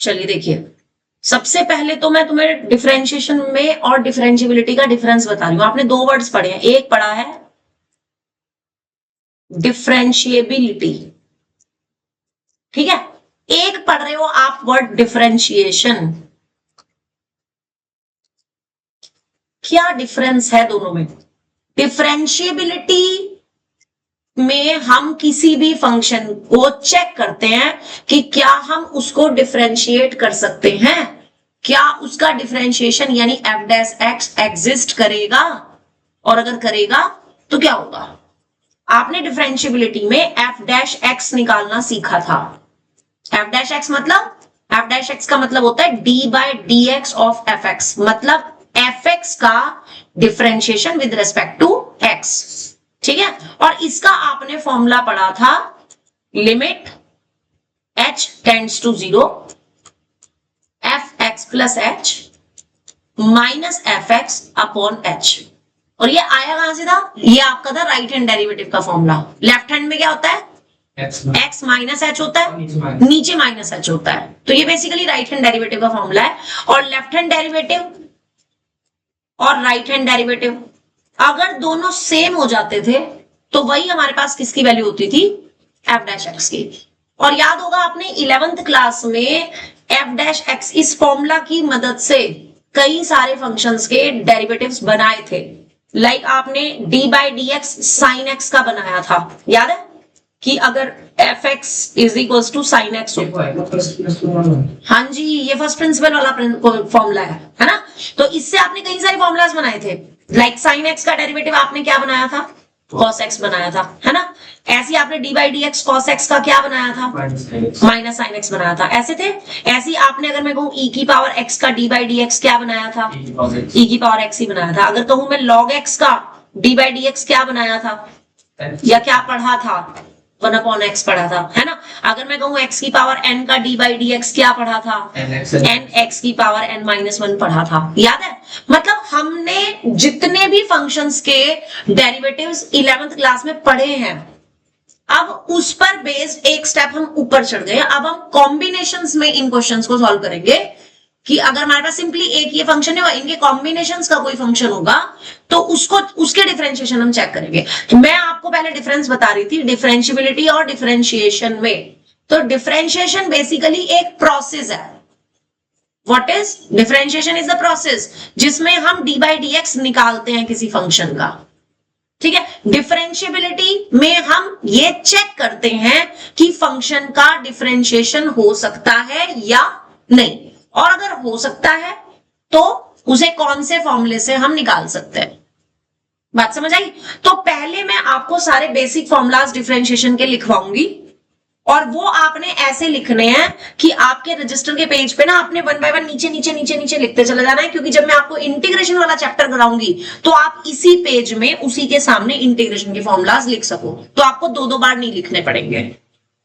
चलिए देखिए, सबसे पहले तो मैं तुम्हें डिफरेंशिएशन में और डिफरेंशिएबिलिटी का डिफरेंस बता रही हूं। आपने दो वर्ड्स पढ़े हैं, एक पढ़ा है डिफरेंशिएबिलिटी, ठीक है, एक पढ़ रहे हो आप वर्ड डिफरेंशिएशन। क्या डिफरेंस है दोनों में? डिफरेंशिएबिलिटी में हम किसी भी फंक्शन को चेक करते हैं कि क्या हम उसको डिफरेंशिएट कर सकते हैं, क्या उसका डिफरेंशिएशन यानी एफ डैश एक्स एग्जिस्ट करेगा, और अगर करेगा तो क्या होगा। आपने डिफरेंशिएबिलिटी में एफ डैश एक्स निकालना सीखा था। एफ डैश एक्स मतलब, एफ डैश एक्स का मतलब होता है d by d x of f x, मतलब एफ एक्स का differentiation with respect to x, ठीक है। और इसका आपने फॉर्मूला पढ़ा था, limit h tends to 0 f x plus h minus f x upon h. और ये आया कहां से था? ये आपका था राइट हैंड डेरिवेटिव का फॉर्मूला। लेफ्ट हैंड में क्या होता है? x माइनस एच होता है, नीचे माइनस एच होता है। तो ये बेसिकली राइट हैंड डेरिवेटिव का फॉर्मूला है। और लेफ्ट हैंड डेरिवेटिव और राइट हैंड डेरिवेटिव अगर दोनों सेम हो जाते थे तो वही हमारे पास किसकी वैल्यू होती थी? एफ डैश एक्स की। और याद होगा आपने 11th क्लास में एफ डैश एक्स इस फॉर्मूला की मदद से कई सारे फंक्शंस के डेरिवेटिव्स बनाए थे। लाइक आपने d by d x sine x का बनाया था, याद है कि अगर f x is equal to sine x हो। हाँ जी, ये फर्स्ट प्रिंसिपल वाला फॉर्मूला है ना। तो इससे आपने कई सारे फॉर्मूलाज बनाए थे। लाइक साइन एक्स का डेरिवेटिव आपने क्या बनाया था? कॉस एक्स बनाया था, है ना। ऐसे आपने d by d x cos x का क्या बनाया था? माइनस साइन एक्स बनाया था। ऐसे थे। ऐसे आपने अगर मैं कहूं ई की पावर एक्स का डी बाई डी एक्स क्या बनाया था? ई की पावर एक्स ही बनाया था। अगर कहूं मैं लॉग एक्स का डी बाई डी एक्स क्या बनाया था, या क्या पढ़ा था? 1 अपॉन एक्स पढ़ा था, है ना। अगर मैं कहूं x की पावर n का d बाई डी एक्स क्या पढ़ा था? n x की पावर n माइनस 1 पढ़ा था, याद है। मतलब हमने जितने भी फंक्शंस के डेरिवेटिव्स 11th क्लास में पढ़े हैं, अब उस पर बेस्ड एक स्टेप हम ऊपर चढ़ गए। अब हम कॉम्बिनेशंस में इन क्वेश्चंस को सॉल्व करेंगे कि अगर हमारे पास सिंपली एक ये फंक्शन है और इनके कॉम्बिनेशंस का कोई फंक्शन होगा तो उसको उसके डिफरेंशिएशन हम चेक करेंगे। मैं आपको पहले डिफरेंस बता रही थी डिफरेंशिएबिलिटी और डिफरेंशिएशन में। तो डिफरेंशिएशन बेसिकली एक प्रोसेस है। What is differentiation? Is the process जिसमें हम डी बाई डी एक्स निकालते हैं किसी फंक्शन का, ठीक है। डिफरेंशिएबिलिटी में हम ये चेक करते हैं कि फंक्शन का डिफरेंशिएशन हो सकता है या नहीं, और अगर हो सकता है तो उसे कौन से फॉर्मूले से हम निकाल सकते हैं। बात समझ आई? तो पहले मैं आपको सारे बेसिक फॉर्मूलाज डिफरेंशिएशन के लिखवाऊंगी, और वो आपने ऐसे लिखने हैं कि आपके रजिस्टर के पेज पे ना आपने 1 बाय 1 नीचे नीचे नीचे नीचे लिखते चले जाना है, क्योंकि जब मैं आपको इंटीग्रेशन वाला चैप्टर कराऊंगी तो आप इसी पेज में उसी के सामने इंटीग्रेशन के फॉर्मूलाज लिख सको, तो आपको 2-2 बार नहीं लिखने पड़ेंगे।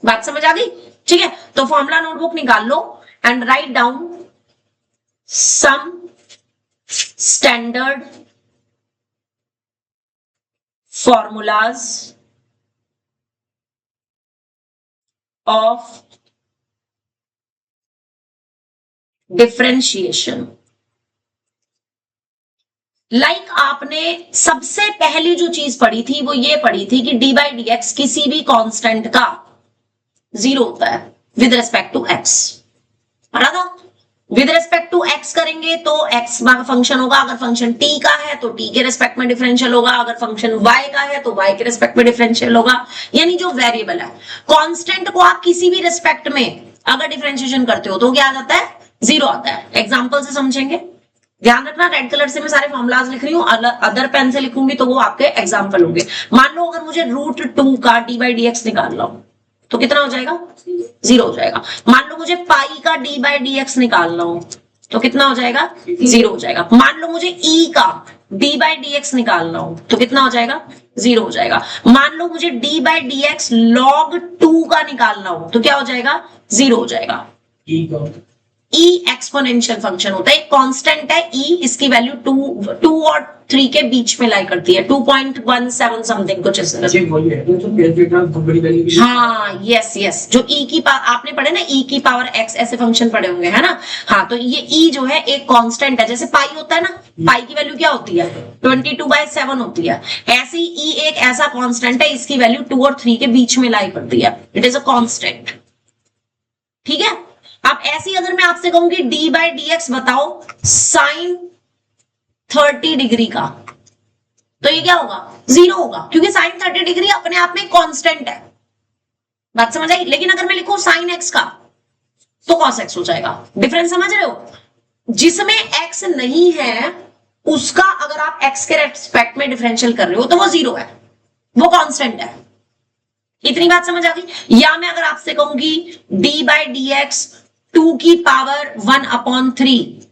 बात समझ आ गई? ठीक है। तो फॉर्मूला नोटबुक निकाल लो and write down some standard formulas of differentiation। Like आपने सबसे पहली जो चीज पढ़ी थी वो ये पढ़ी थी कि डी बाई डी एक्स किसी भी कांस्टेंट का 0 होता है विद रेस्पेक्ट टू एक्स, पढ़ा था। विद रेस्पेक्ट टू एक्स करेंगे तो एक्स का फंक्शन होगा, अगर फंक्शन टी का है तो टी के रेस्पेक्ट में डिफरेंशियल होगा, अगर फंक्शन वाई का है तो वाई के रेस्पेक्ट में डिफरेंशियल होगा। यानी जो वेरिएबल है, कांस्टेंट को आप किसी भी रेस्पेक्ट में अगर डिफरेंशिएशन करते हो तो क्या आ जाता है? 0 आता है। एग्जांपल से समझेंगे, ध्यान रखना। रेड कलर से मैं सारे फॉर्मूलाज लिख रही हूँ, अदर पेन से लिखूंगी तो वो आपके एग्जाम्पल होंगे। मान लो अगर मुझे √2 का डी बाई डी एक्स निकालना हो तो कितना हो जाएगा? 0 हो जाएगा। मान लो मुझे पाई का डी बाई डी एक्स निकालना हो तो कितना हो जाएगा? 0 हो जाएगा। मान लो मुझे ई का डी बाई डी एक्स निकालना हो तो कितना हो जाएगा? 0 हो जाएगा। मान लो मुझे D by d x log 2 का निकालना हो तो क्या हो जाएगा? 0 हो जाएगा। ई एक्सपोनेंशियल फंक्शन होता है, कांस्टेंट है ई, इसकी वैल्यू 2 और 3 के बीच में लाई करती है, 2.17 समथिंग कुछ इस तरह से। हाँ यस यस, जो ई की पावर आपने पढ़े ना, ई की पावर एक्स ऐसे फंक्शन पढ़े होंगे है ना। हाँ, तो ये ई जो है एक कांस्टेंट है, जैसे पाई होता है ना, पाई की वैल्यू क्या होती है 22/7 होती है, ऐसे ही ई एक ऐसा कांस्टेंट है, इसकी वैल्यू 2 और 3 के बीच में लाई करती है, इट इज अ कांस्टेंट। ठीक है, अब ऐसी अगर मैं आपसे कहूंगी d/dx बताओ साइन 30 डिग्री का, तो ये क्या होगा 0 होगा, क्योंकि साइन 30 डिग्री अपने आप में कांस्टेंट है, बात समझ आई। लेकिन अगर मैं लिखूं साइन x का तो cos x हो जाएगा, डिफरेंस समझ रहे हो। जिसमें x नहीं है उसका अगर आप x के रेस्पेक्ट में डिफरेंशियल कर रहे हो तो वो 0 है, वो कांस्टेंट है। इतनी बात समझ आ गई। या मैं अगर आपसे कहूंगी d/dx 2 की पावर 1/3,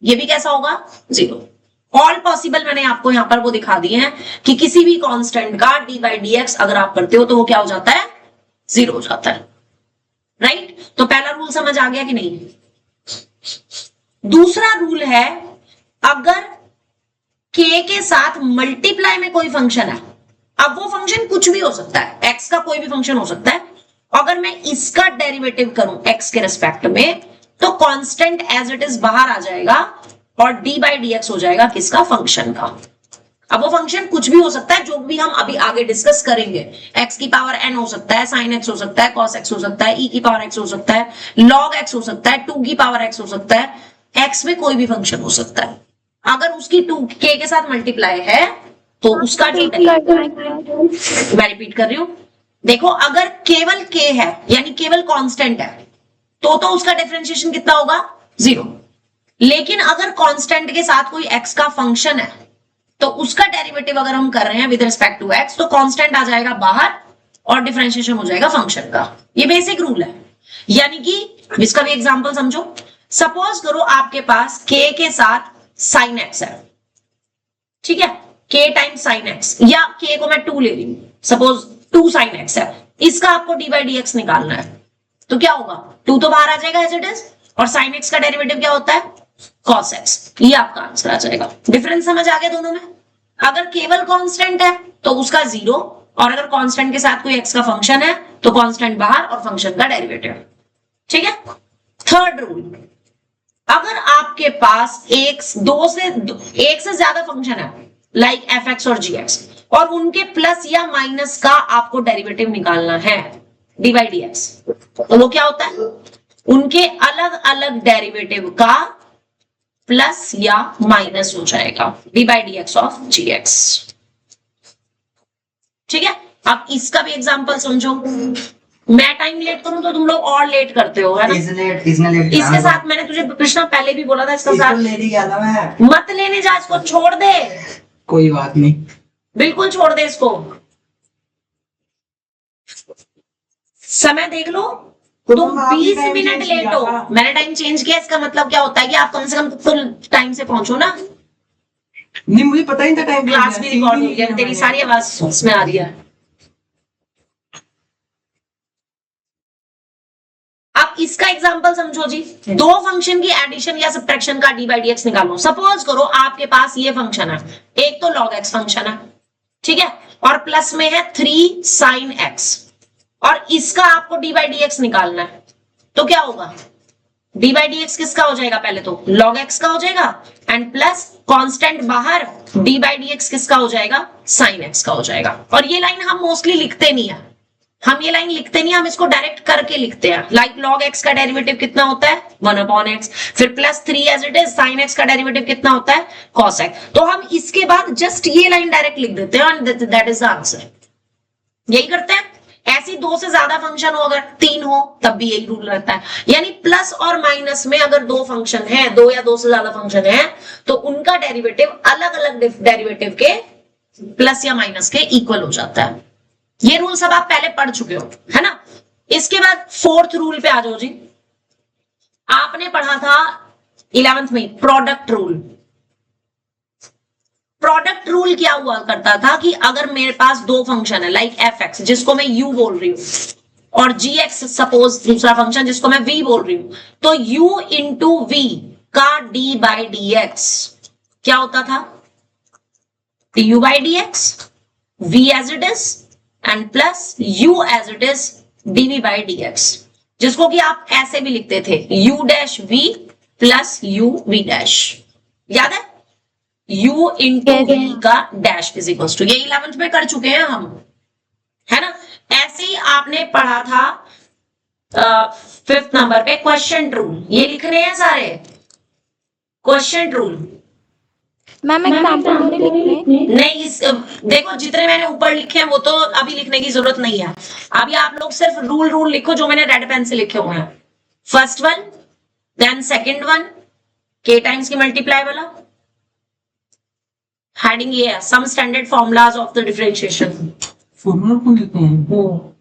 ये भी कैसा होगा 0। ऑल पॉसिबल मैंने आपको यहां पर वो दिखा दिए हैं कि किसी भी कांस्टेंट का d/dx अगर आप करते हो तो वो क्या हो जाता है 0 हो जाता है, राइट। तो पहला रूल समझ आ गया कि नहीं। दूसरा रूल है, अगर k के साथ मल्टीप्लाई में कोई फंक्शन है, अब वो फंक्शन कुछ भी हो सकता है, x का कोई भी फंक्शन हो सकता है, अगर मैं इसका डेरिवेटिव करूं x के रिस्पेक्ट में तो कांस्टेंट एज इट इज बाहर आ जाएगा और d/dx हो जाएगा किसका, फंक्शन का। अब वो फंक्शन कुछ भी हो सकता है, जो भी हम अभी आगे डिस्कस करेंगे, x की पावर n हो सकता है, sin x हो सकता है, cos x हो सकता है, e की पावर x हो सकता है, log x हो सकता है, 2 की पावर x हो सकता है, x में कोई भी फंक्शन हो सकता है। अगर उसकी 2 k के साथ मल्टीप्लाई है तो उसका मैं रिपीट कर रही हूं, देखो अगर केवल k है यानी केवल कांस्टेंट है तो उसका डिफरेंशिएशन कितना होगा 0। लेकिन अगर कांस्टेंट के साथ कोई x का फंक्शन है तो उसका डेरिवेटिव अगर हम कर रहे हैं विद रिस्पेक्ट टू x तो कांस्टेंट आ जाएगा बाहर और डिफरेंशिएशन हो जाएगा फंक्शन का। ये बेसिक रूल है। यानी कि इसका भी एग्जांपल समझो, सपोज करो आपके पास k के साथ sin x है, ठीक है, k टाइम sin x, या k को मैं 2 ले रही हूं, सपोज 2 sin x है, इसका आपको d/dx निकालना है तो क्या होगा 2 तो बाहर आ जाएगा एज इट इज, और sin x का डेरिवेटिव क्या होता है cos x, ये आपका आंसर आ जाएगा। डिफरेंस समझ आ गया दोनों में। अगर केवल कांस्टेंट है तो उसका 0, और अगर कांस्टेंट के साथ कोई x का फंक्शन है तो कांस्टेंट बाहर और फंक्शन का डेरिवेटिव। ठीक है। थर्ड रूल, अगर आपके पास एक से ज्यादा फंक्शन है लाइक fx और gx और उनके प्लस या माइनस का आपको डेरिवेटिव निकालना है d/dx, तो वो क्या होता है उनके अलग अलग डेरिवेटिव का प्लस या माइनस हो जाएगा d/dx ऑफ gx। ठीक है। अब इसका भी एग्जांपल समझो। मैं टाइम लेट करूं तो तुम लोग और लेट करते हो, है ना। इसके साथ मैंने तुझे कृष्णा पहले भी बोला था, इसका साथ लेने गया था मैं। मत लेने जा, इसको छोड़ दे, कोई बात नहीं, बिल्कुल छोड़ दे इसको। समय देख लो, तुम 20 मिनट लेट हो, मैंने टाइम चेंज किया, इसका मतलब क्या होता है कि आप कम से कम फुल टाइम से पहुंचो ना। नहीं मुझे पता ही था टाइम। क्लास भी रिकॉर्ड हो गया, तेरी सारी आवाज उसमें आ रही है। अब इसका एग्जांपल समझो जी, दो फंक्शन की एडिशन या सब्ट्रैक्शन का d/dx निकालो। सपोज करो आपके पास ये फंक्शन है, एक तो log x फंक्शन है, ठीक है, और प्लस में है 3 sin x, और इसका आपको d/dx निकालना है तो क्या होगा d/dx किसका हो जाएगा, पहले तो log x का हो जाएगा एंड प्लस कांस्टेंट बाहर d/dx किसका हो जाएगा sin x का हो जाएगा। और ये लाइन हम मोस्टली लिखते नहीं है, हम ये लाइन लिखते नहीं, हम इसको डायरेक्ट करके लिखते हैं। लाइक log x का डेरिवेटिव कितना होता है 1/x, फिर plus 3 as it is, sin x का डेरिवेटिव कितना होता है cos x। तो हम इसके बाद जस्ट ये लाइन डायरेक्ट लिख देते हैं and that is the answer. यही करते हैं। ऐसी 2 से ज्यादा फंक्शन हो, अगर 3 हो तब भी यही रूल रहता है। यानी प्लस और माइनस में अगर 2 फंक्शन है, 2 या 2 से ज्यादा फंक्शन है, तो उनका डेरिवेटिव अलग अलग डेरिवेटिव के प्लस या माइनस के इक्वल हो जाता है। ये रूल सब आप पहले पढ़ चुके हो, है ना। इसके बाद फोर्थ रूल पे आ जाओ जी। आपने पढ़ा था 11th में प्रोडक्ट रूल। प्रोडक्ट रूल क्या हुआ करता था कि अगर मेरे पास 2 फंक्शन है लाइक fx, जिसको मैं u बोल रही हूं, और जी एक्स सपोज दूसरा फंक्शन जिसको मैं v बोल रही हूं, तो u इंटू v का d बाई डी एक्स क्या होता था, du by dx, v as it is and plus u as it is dv by dx, जिसको कि आप ऐसे भी लिखते थे u dash v plus u v dash, याद है, u इंटू v का डैश इज इक्वल टू, ये 11th में कर चुके हैं हम, है ना। ऐसे ही आपने पढ़ा था 5th नंबर पे क्वेश्चन रूल, ये लिख रहे हैं सारे क्वेश्चन रूल। मैम एग्जाम्पल तो लिखने नहीं, इस देखो जितने मैंने ऊपर लिखे हैं वो तो अभी लिखने की जरूरत नहीं है, अभी आप लोग सिर्फ रूल लिखो जो मैंने रेड पेन से लिखे हुए हैं। First one, then second one, k times की मल्टीप्लाई वाला, हेडिंग ये है some standard formulas of the differentiation. Formula कौन लिखता हूँ?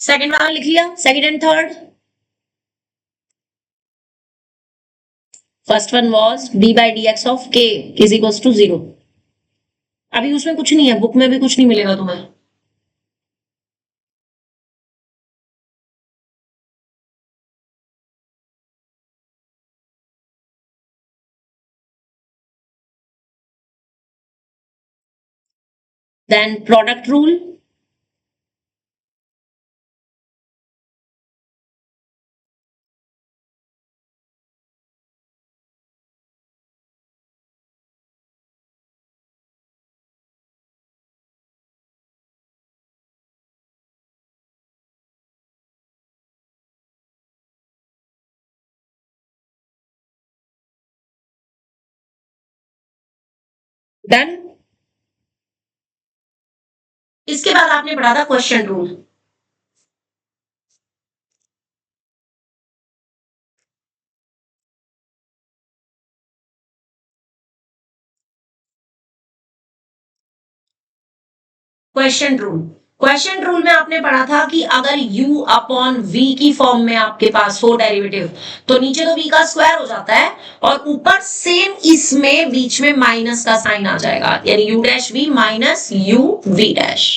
सेकंड वाला लिख लिया, second and third. First one was d by dx of k is equals to 0। अभी उसमें कुछ नहीं है, बुक में भी कुछ नहीं मिलेगा तुम्हें। देन प्रोडक्ट रूल, देन इसके बाद आपने पढ़ा था क्वेश्चन रूल। क्वेश्चन रूल में आपने पढ़ा था कि अगर u अपॉन v की फॉर्म में आपके पास हो डेरिवेटिव, तो नीचे तो v का स्क्वायर हो जाता है और ऊपर सेम इसमें बीच में माइनस का साइन आ जाएगा, यानी u dash v minus u v dash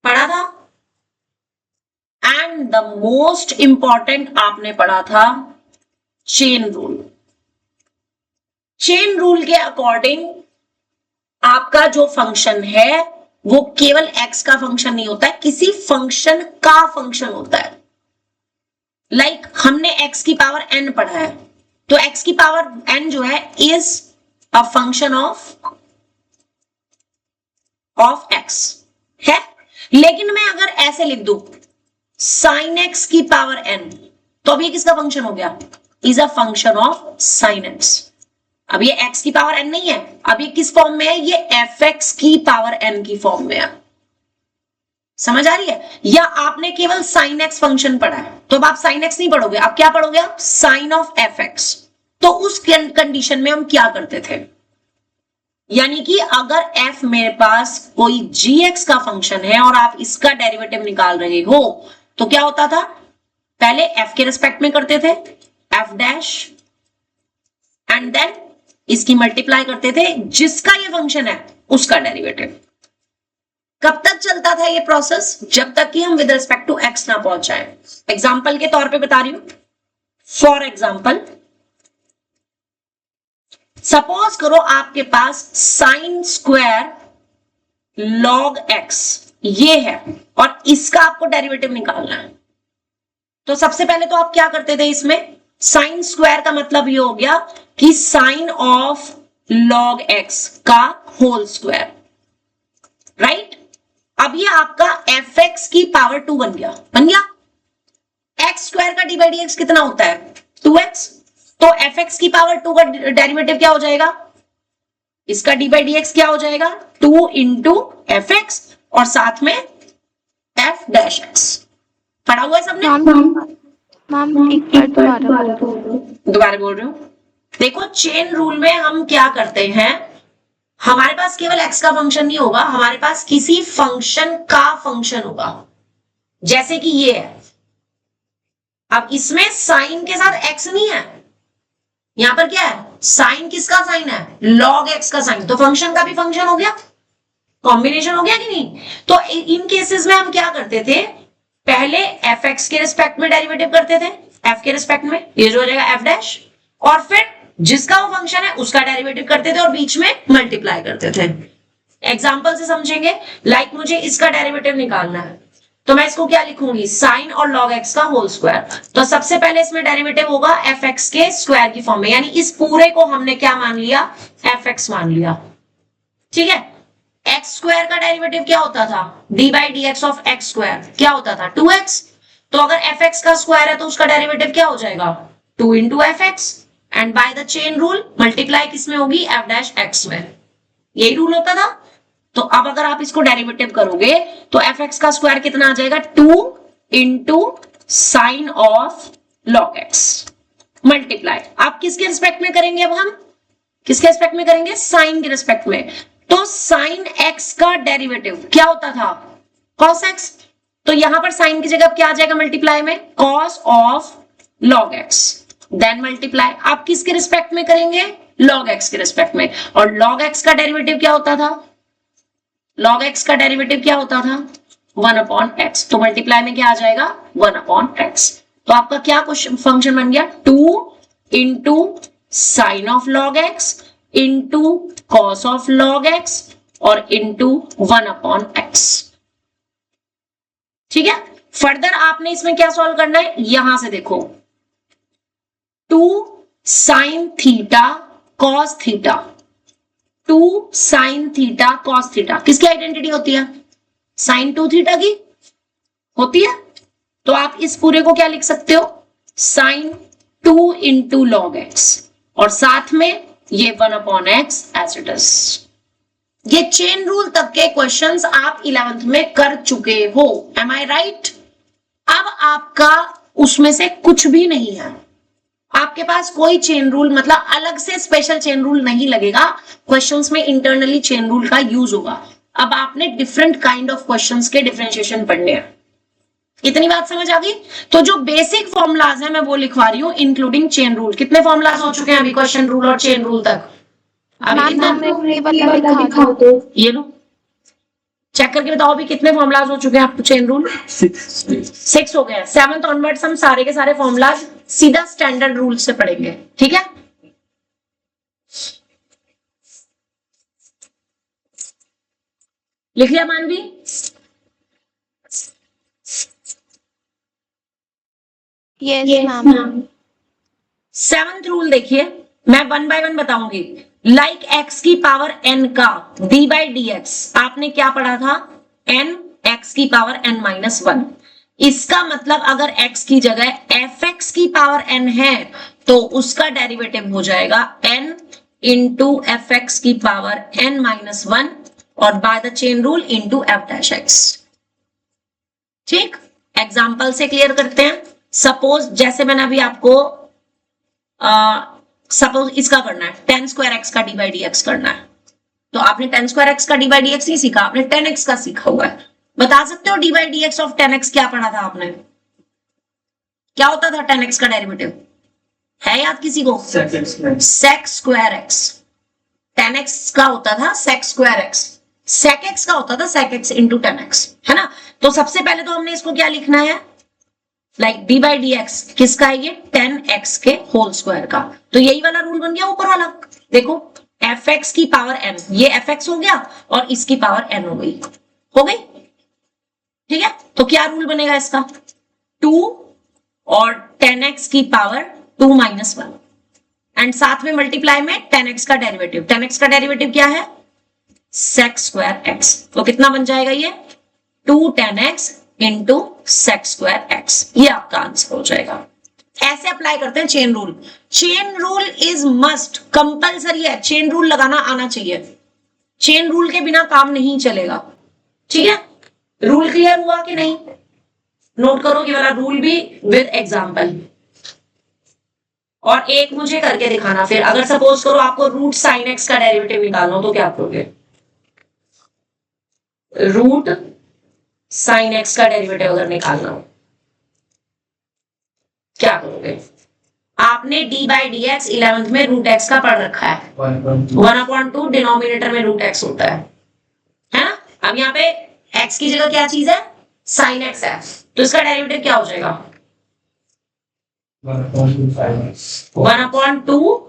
पढ़ा था। एंड द मोस्ट इंपॉर्टेंट आपने पढ़ा था चेन रूल। चेन रूल के अकॉर्डिंग आपका जो फंक्शन है वो केवल x का फंक्शन नहीं होता है, किसी फंक्शन का फंक्शन होता है। लाइक हमने x की पावर n पढ़ा है, तो x की पावर n जो है is a function of x है। लेकिन मैं अगर ऐसे लिख दूं sin x की पावर n, तो अब ये किसका फंक्शन हो गया, is a function of sin x। अब ये x की पावर n नहीं है, अब ये किस फॉर्म में है, ये fx की पावर n की फॉर्म में है। समझ आ रही है, या आपने केवल sin x फंक्शन पढ़ा है, तो अब आप sin x नहीं पढ़ोगे, आप क्या पढ़ोगे, आप sin ऑफ fx। तो उस कंडीशन में हम क्या करते थे, यानी कि अगर f मेरे पास कोई gx का फंक्शन है और आप इसका डेरिवेटिव निकाल रहे हो, तो क्या होता था, पहले f के रिस्पेक्ट में करते थे f डैश, एंड देन इसकी मल्टीप्लाई करते थे जिसका ये फंक्शन है उसका डेरिवेटिव। कब तक चलता था ये प्रोसेस, जब तक कि हम विद रिस्पेक्ट टू x ना पहुंच जाए। एग्जाम्पल के तौर पे बता रही हूं, फॉर एग्जाम्पल सपोज करो आपके पास साइन स्क्वायर लॉग x ये है और इसका आपको डेरिवेटिव निकालना है। तो सबसे पहले तो आप क्या करते थे, इसमें साइन स्क्वायर का मतलब ये हो गया कि साइन ऑफ लॉग x का होल स्क्वायर, राइट। अब ये आपका fx की पावर 2 बन गया। x स्क्वायर का डी बाई डी एक्स कितना होता है, 2x। तो fx की पावर 2 का डेरिवेटिव क्या हो जाएगा, इसका डी बाई डी एक्स क्या हो जाएगा, 2 इंटू fx और साथ में f डैश x। पढ़ा हुआ है सबने? मैम एक बार दोबारा दोबारा बोल रहे हो, देखो चेन रूल में हम क्या करते हैं, हमारे पास केवल x का फंक्शन नहीं होगा, हमारे पास किसी फंक्शन का फंक्शन होगा, जैसे कि ये है। अब इसमें साइन के साथ x नहीं है, यहां पर क्या है, साइन किसका साइन है, log x का साइन, तो फंक्शन का भी फंक्शन हो गया, कॉम्बिनेशन हो गया कि नहीं। तो इन केसेस में हम क्या करते थे, पहले fx के रिस्पेक्ट में डेरिवेटिव करते थे, f के रिस्पेक्ट में, ये जो हो जाएगा f डैश, और फिर जिसका वो फंक्शन है उसका डेरिवेटिव करते थे और बीच में मल्टीप्लाई करते थे। एग्जांपल से समझेंगे, लाइक मुझे इसका डेरिवेटिव निकालना है, तो मैं इसको क्या लिखूंगी, साइन और log x का होल स्क्वायर। तो सबसे पहले इसमें डेरिवेटिव होगा fx के स्क्वायर की फॉर्म में, यानी इस पूरे को हमने क्या मान लिया, fx मान लिया, ठीक है। x स्क्वायर का डेरिवेटिव क्या होता था, d by d x of x square क्या होता था, 2x। तो अगर fx का स्क्वायर है तो उसका डेरिवेटिव क्या हो जाएगा, 2 into fx, and bye the chain rule multiply किसमें होगी, f डैश x में, यही रूल होता था। तो अब अगर आप इसको डेरिवेटिव करोगे तो fx का स्क्वायर कितना आ जाएगा, 2 into sine of log x multiply, आप किसके रिस्पेक्ट में करेंगे, अब हम किसके रिस्पेक्ट में करेंगे, साइन के रिस्पेक्ट में। तो साइन x का डेरिवेटिव क्या होता था, cos x, तो यहां पर साइन की जगह क्या आ जाएगा मल्टीप्लाई में, cos of log x, then multiply, आप किसके रिस्पेक्ट में करेंगे, log x के रिस्पेक्ट में, और log x का डेरिवेटिव क्या होता था, log x का डेरिवेटिव क्या होता था, 1 अपॉन x, तो मल्टीप्लाई में क्या आ जाएगा, 1 अपॉन x। तो आपका क्या फंक्शन बन गया, 2 into sine of log x into cos of log x और इंटू 1 अपॉन x, ठीक है। फर्दर आपने इसमें क्या सॉल्व करना है, यहां से देखो, 2 sine theta cos theta, 2 sine theta cos theta किसकी आइडेंटिटी होती है, साइन 2 थीटा की होती है। तो आप इस पूरे को क्या लिख सकते हो, साइन 2 इंटू लॉग एक्स, और साथ में ये 1 upon x as it is. ये चेन रूल तक के क्वेश्चंस आप 11th में कर चुके हो, एम आई राइट। अब आपका उसमें से कुछ भी नहीं है, आपके पास कोई चेन रूल, मतलब अलग से स्पेशल चेन रूल नहीं लगेगा, क्वेश्चंस में इंटरनली चेन रूल का यूज होगा। अब आपने डिफरेंट काइंड ऑफ क्वेश्चंस के डिफरेंशिएशन पढ़ने हैं, इतनी बात समझ आ गई। तो जो बेसिक फॉर्मुलाज है मैं वो लिखवा रही हूं इंक्लूडिंग चेन रूल। कितने फॉर्मुलाज हो चुके हैं अभी क्वेश्चन रूल और चेन रूल तक, अभी कितने, ये लो चेक करके बताओ अभी कितने फॉर्मुलाज हो चुके हैं आपको चेन रूल, 6 हो गए। 7th ऑनवर्ड्स हम सारे के सारे फॉर्मुलाज सीधा स्टैंडर्ड रूल से पढ़ेंगे, ठीक है। लिख लिया मानवी, यस मैम। 7th रूल देखिए, मैं 1 बाय 1 बताऊंगी। लाइक x की पावर n का d बाई डी एक्स, आपने क्या पढ़ा था, n x की पावर n माइनस 1। इसका मतलब अगर x की जगह fx की पावर n है तो उसका डेरिवेटिव हो जाएगा n इंटू fx की पावर n माइनस 1 और bye the chain rule into f dash x। ठीक, एग्जाम्पल से क्लियर करते हैं। सपोज जैसे मैंने अभी आपको सपोज इसका करना है, tan स्क्वायर x का d बाई डी एक्स करना है, तो आपने tan स्क्वायर x का d बाई डी एक्स नहीं सीखा, आपने tan x का सीखा हुआ है। बता सकते हो d by d x of tan x क्या पढ़ा था आपने, क्या होता था tan x का डेरिवेटिव, है याद किसी को, sec square x। tan x का होता था sec square x, sec x का होता था sec x into tan x, है ना। तो सबसे पहले तो हमने इसको क्या लिखना है, like d by d x किसका है, ये tan x के होल स्क्वायर का। तो यही वाला रूल बन गया ऊपर वाला, देखो fx की पावर n, ये fx हो गया और इसकी पावर n हो गई, ठीक है। तो क्या रूल बनेगा इसका, 2 और tan x की पावर 2 माइनस 1 एंड साथ में मल्टीप्लाई में tan x का डेरिवेटिव, tan x का डेरिवेटिव क्या है, sec स्क्वायर x। तो कितना बन जाएगा ये 2 tan x into sec square x, ये आपका आंसर हो जाएगा। ऐसे अप्लाई करते हैं chain rule. Chain rule is must, compulsory है, चेन रूल लगाना आना चाहिए, चेन रूल के बिना काम नहीं चलेगा, ठीक है। रूल क्लियर हुआ कि नहीं, नोट करो ये वाला रूल भी विद एग्जांपल। और एक मुझे करके दिखाना। फिर अगर सपोज करो आपको रूट साइन एक्स का डेरिवेटिव निकालना हो तो क्या करोगे? रूट साइन एक्स का डेरिवेटिव अगर निकालना हो क्या करोगे? आपने d by d x 11th में रूट एक्स का पढ़ रखा है, 1/2 डिनोमिनेटर में रूट एक्स होता है ना? अब यहाँ पे x की जगह क्या चीज है? साइन एक्स है, तो इसका डेरिवेटिव क्या हो जाएगा? 1/2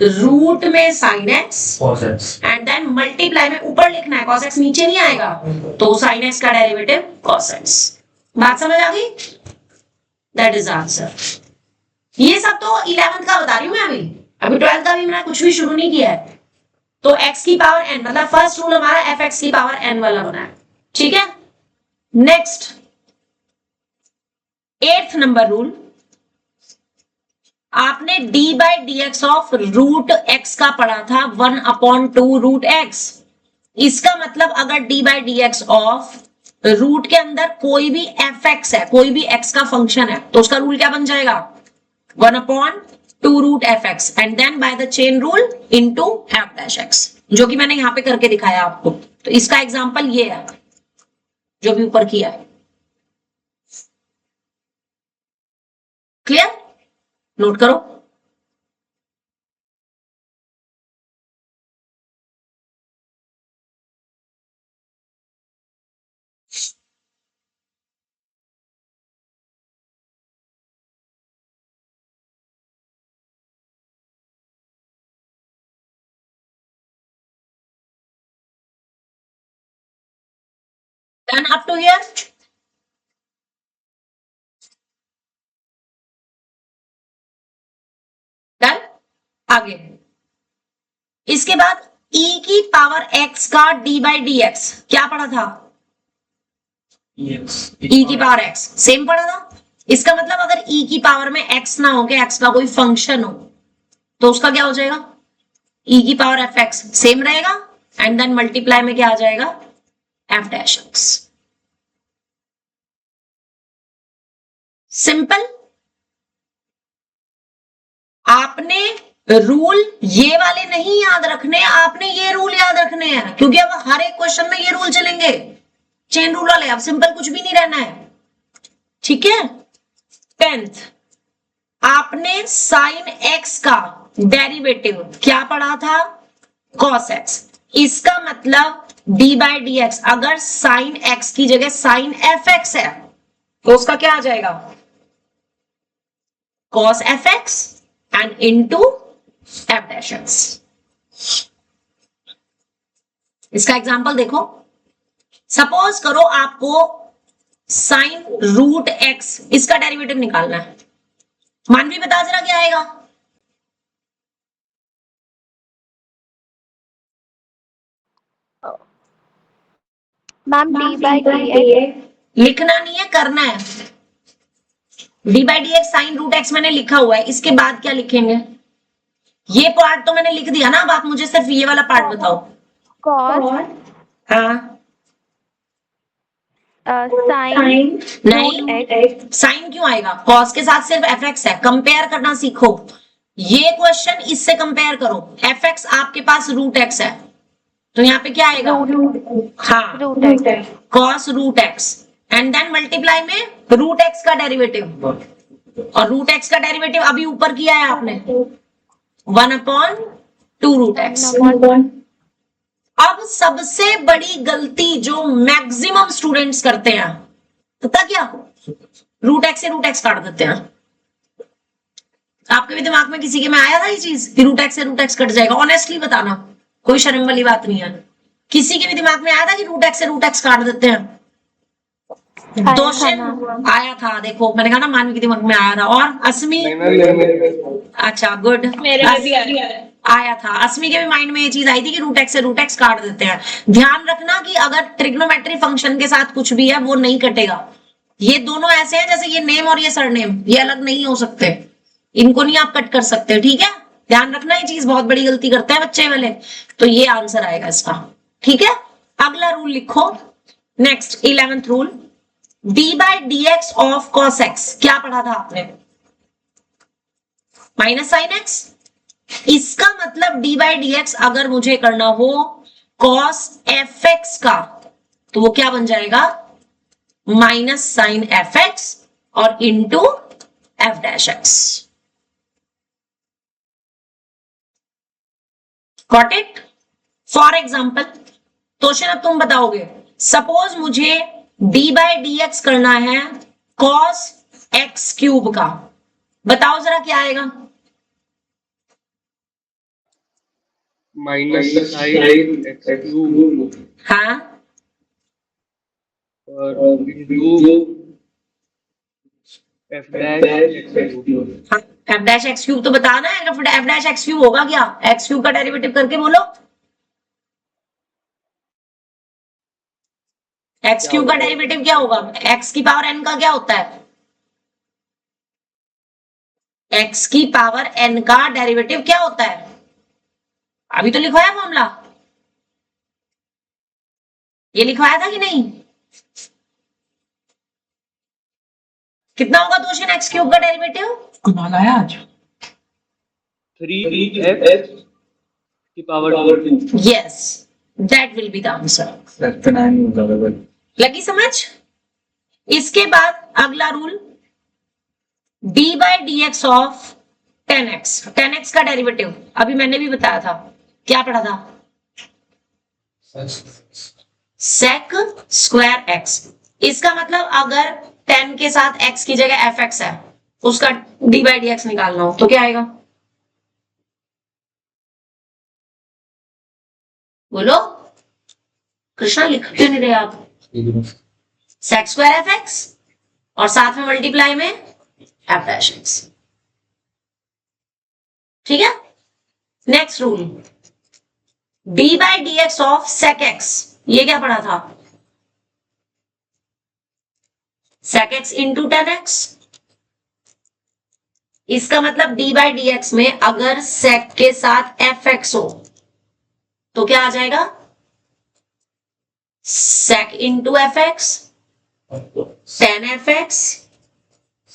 रूट में sine x and then multiply में ऊपर लिखना है, cos x नीचे नहीं आएगा, तो साइन एक्स का डेरिवेटिव cos x। बात समझ आ गई? That is answer. ये सब तो 11th का बता रही हूं मैं, अभी 12th का भी मैंने कुछ भी शुरू नहीं किया है। तो x की पावर n, मतलब फर्स्ट रूल हमारा fx की पावर n वाला बना है, ठीक है? नेक्स्ट 8th नंबर रूल, आपने d by d x of root x का पढ़ा था 1/2 रूट x। इसका मतलब अगर d by d x of root के अंदर कोई भी fx है, कोई भी x का फंक्शन है, तो उसका रूल क्या बन जाएगा? 1/2 root fx and then by the chain rule into f dash x, जो कि मैंने यहां पे करके दिखाया आपको। तो इसका एग्जांपल ये है जो भी ऊपर किया है। क्लियर? नोट करो। Done up to here? Done? आगे इसके बाद e की पावर x का d बाई डी एक्स क्या पढ़ा था? e की पावर x सेम पढ़ा था। इसका मतलब अगर e की पावर में x ना हो, के x का कोई फंक्शन हो, तो उसका क्या हो जाएगा? e की पावर fx सेम रहेगा एंड देन मल्टीप्लाई में क्या आ जाएगा? f dash x। सिंपल। आपने रूल ये वाले नहीं याद रखने, आपने ये रूल याद रखने हैं, क्योंकि अब हर एक क्वेश्चन में ये रूल चलेंगे, चेन रूल वाले। अब सिंपल कुछ भी नहीं रहना है, ठीक है? 10th आपने साइन एक्स का डेरिवेटिव क्या पढ़ा था? cos x। इसका मतलब d बाई डी एक्स अगर साइन x की जगह साइन fx है, तो उसका क्या आ जाएगा? cos fx and into f dash x। इसका एग्जांपल देखो। सपोज करो आपको साइन रूट x इसका डेरिवेटिव निकालना है। मानवी बता जरा क्या आएगा? Ma'am d by d x. लिखना नहीं है, करना है। d by d x sine root x मैंने लिखा हुआ है, इसके बाद क्या लिखेंगे? ये पार्ट तो मैंने लिख दिया ना, अब आप मुझे सिर्फ ये वाला पार्ट बताओ। cos हाँ साइन नहीं, साइन क्यों आएगा? कॉस के साथ सिर्फ fx है, कंपेयर करना सीखो। ये क्वेश्चन इससे कंपेयर करो। fx आपके पास रूट x है, तो यहाँ पे क्या आएगा? हाँ, root x. Cos root x and then multiply में रूट x का डेरिवेटिव, और रूट x का डेरिवेटिव अभी ऊपर किया है आपने 1/2 रूट x। अब सबसे बड़ी गलती जो मैक्सिमम स्टूडेंट्स करते हैं, पता क्या? रूट एक्स से रूट एक्स काट देते हैं। आपके भी दिमाग में किसी के में आया था ये चीज कि रूट एक्स से रूट एक्स कट जाएगा? ऑनेस्टली बताना, कोई शर्म वाली बात नहीं है। किसी के भी दिमाग में आया था कि रूट एक्स से रूट एक्स काट देते हैं? क्वेश्चन आया था, देखो मैंने कहा ना मानवी के दिमाग में आया था। और अस्मी? अच्छा गुड, मेरे भी आया था। अस्मी के भी माइंड में ये चीज आई थी कि रूट एक्स से रूट एक्स काट देते हैं। ध्यान रखना कि अगर ट्रिग्नोमेट्री फंक्शन के साथ कुछ भी है वो नहीं कटेगा। ये दोनों ऐसे हैं जैसे ये नेम और ये सरनेम, ये अलग नहीं हो सकते, इनको नहीं आप कट कर सकते, ठीक है? ध्यान रखना, ये चीज बहुत बड़ी गलती करते हैं बच्चे वाले। तो ये आंसर आएगा इसका, ठीक है? अगला रूल लिखो। Next 11th rule, d by d x of cos x क्या पढ़ा था आपने? Minus sine x. इसका मतलब डी बाई डी एक्स अगर मुझे करना हो कॉस एफ एक्स का, तो वो क्या बन जाएगा, माइनस साइन एफ एक्स और into f dash x. Got it? For example question अब तुम बताओगे, सपोज मुझे डी बाई डी एक्स करना है कॉस एक्स क्यूब का, बताओ जरा क्या आएगा। माइनस साइन एक्स क्यूब हाँ और into f dash x cube. F dash x cube तो बताना है, एफ डैश एक्स क्यूब होगा क्या, एक्स क्यूब का डेरिवेटिव करके बोलो। एक्स क्यूब का डेरिवेटिव क्या होगा, एक्स की पावर एन का क्या होता है, एक्स की पावर एन का डेरिवेटिव क्या होता है, अभी तो लिखवाया फॉर्मूला, ये लिखवाया था कि नहीं। कितना होगा क्वेश्चन एक्स क्यूब का डेरिवेटिव, कमाल आया आज। 3x की power 2। Yes that will be the answer. लगी समझ? इसके बाद अगला rule, d by d x of 10x, 10x का डेरिवेटिव अभी मैंने भी बताया था, क्या पढ़ा था, सेक स्क्वायर एक्स। इसका मतलब अगर 10 के साथ x की जगह fx है, उसका डी बाई डी एक्स निकालना हो तो क्या आएगा, बोलो। कृष्णा लिख क्यों नहीं रहे आप, सेक स्क्वायर एफ एक्स और साथ में मल्टीप्लाई में एफ डैश एक्स। ठीक है, next rule, d by d x of sec x, ये क्या पढ़ा था, सेक एक्स इंटू 10x। इसका मतलब डी बाई डी एक्स में अगर सेक के साथ एफ एक्स हो तो क्या आ जाएगा, sec into f x, 10 f x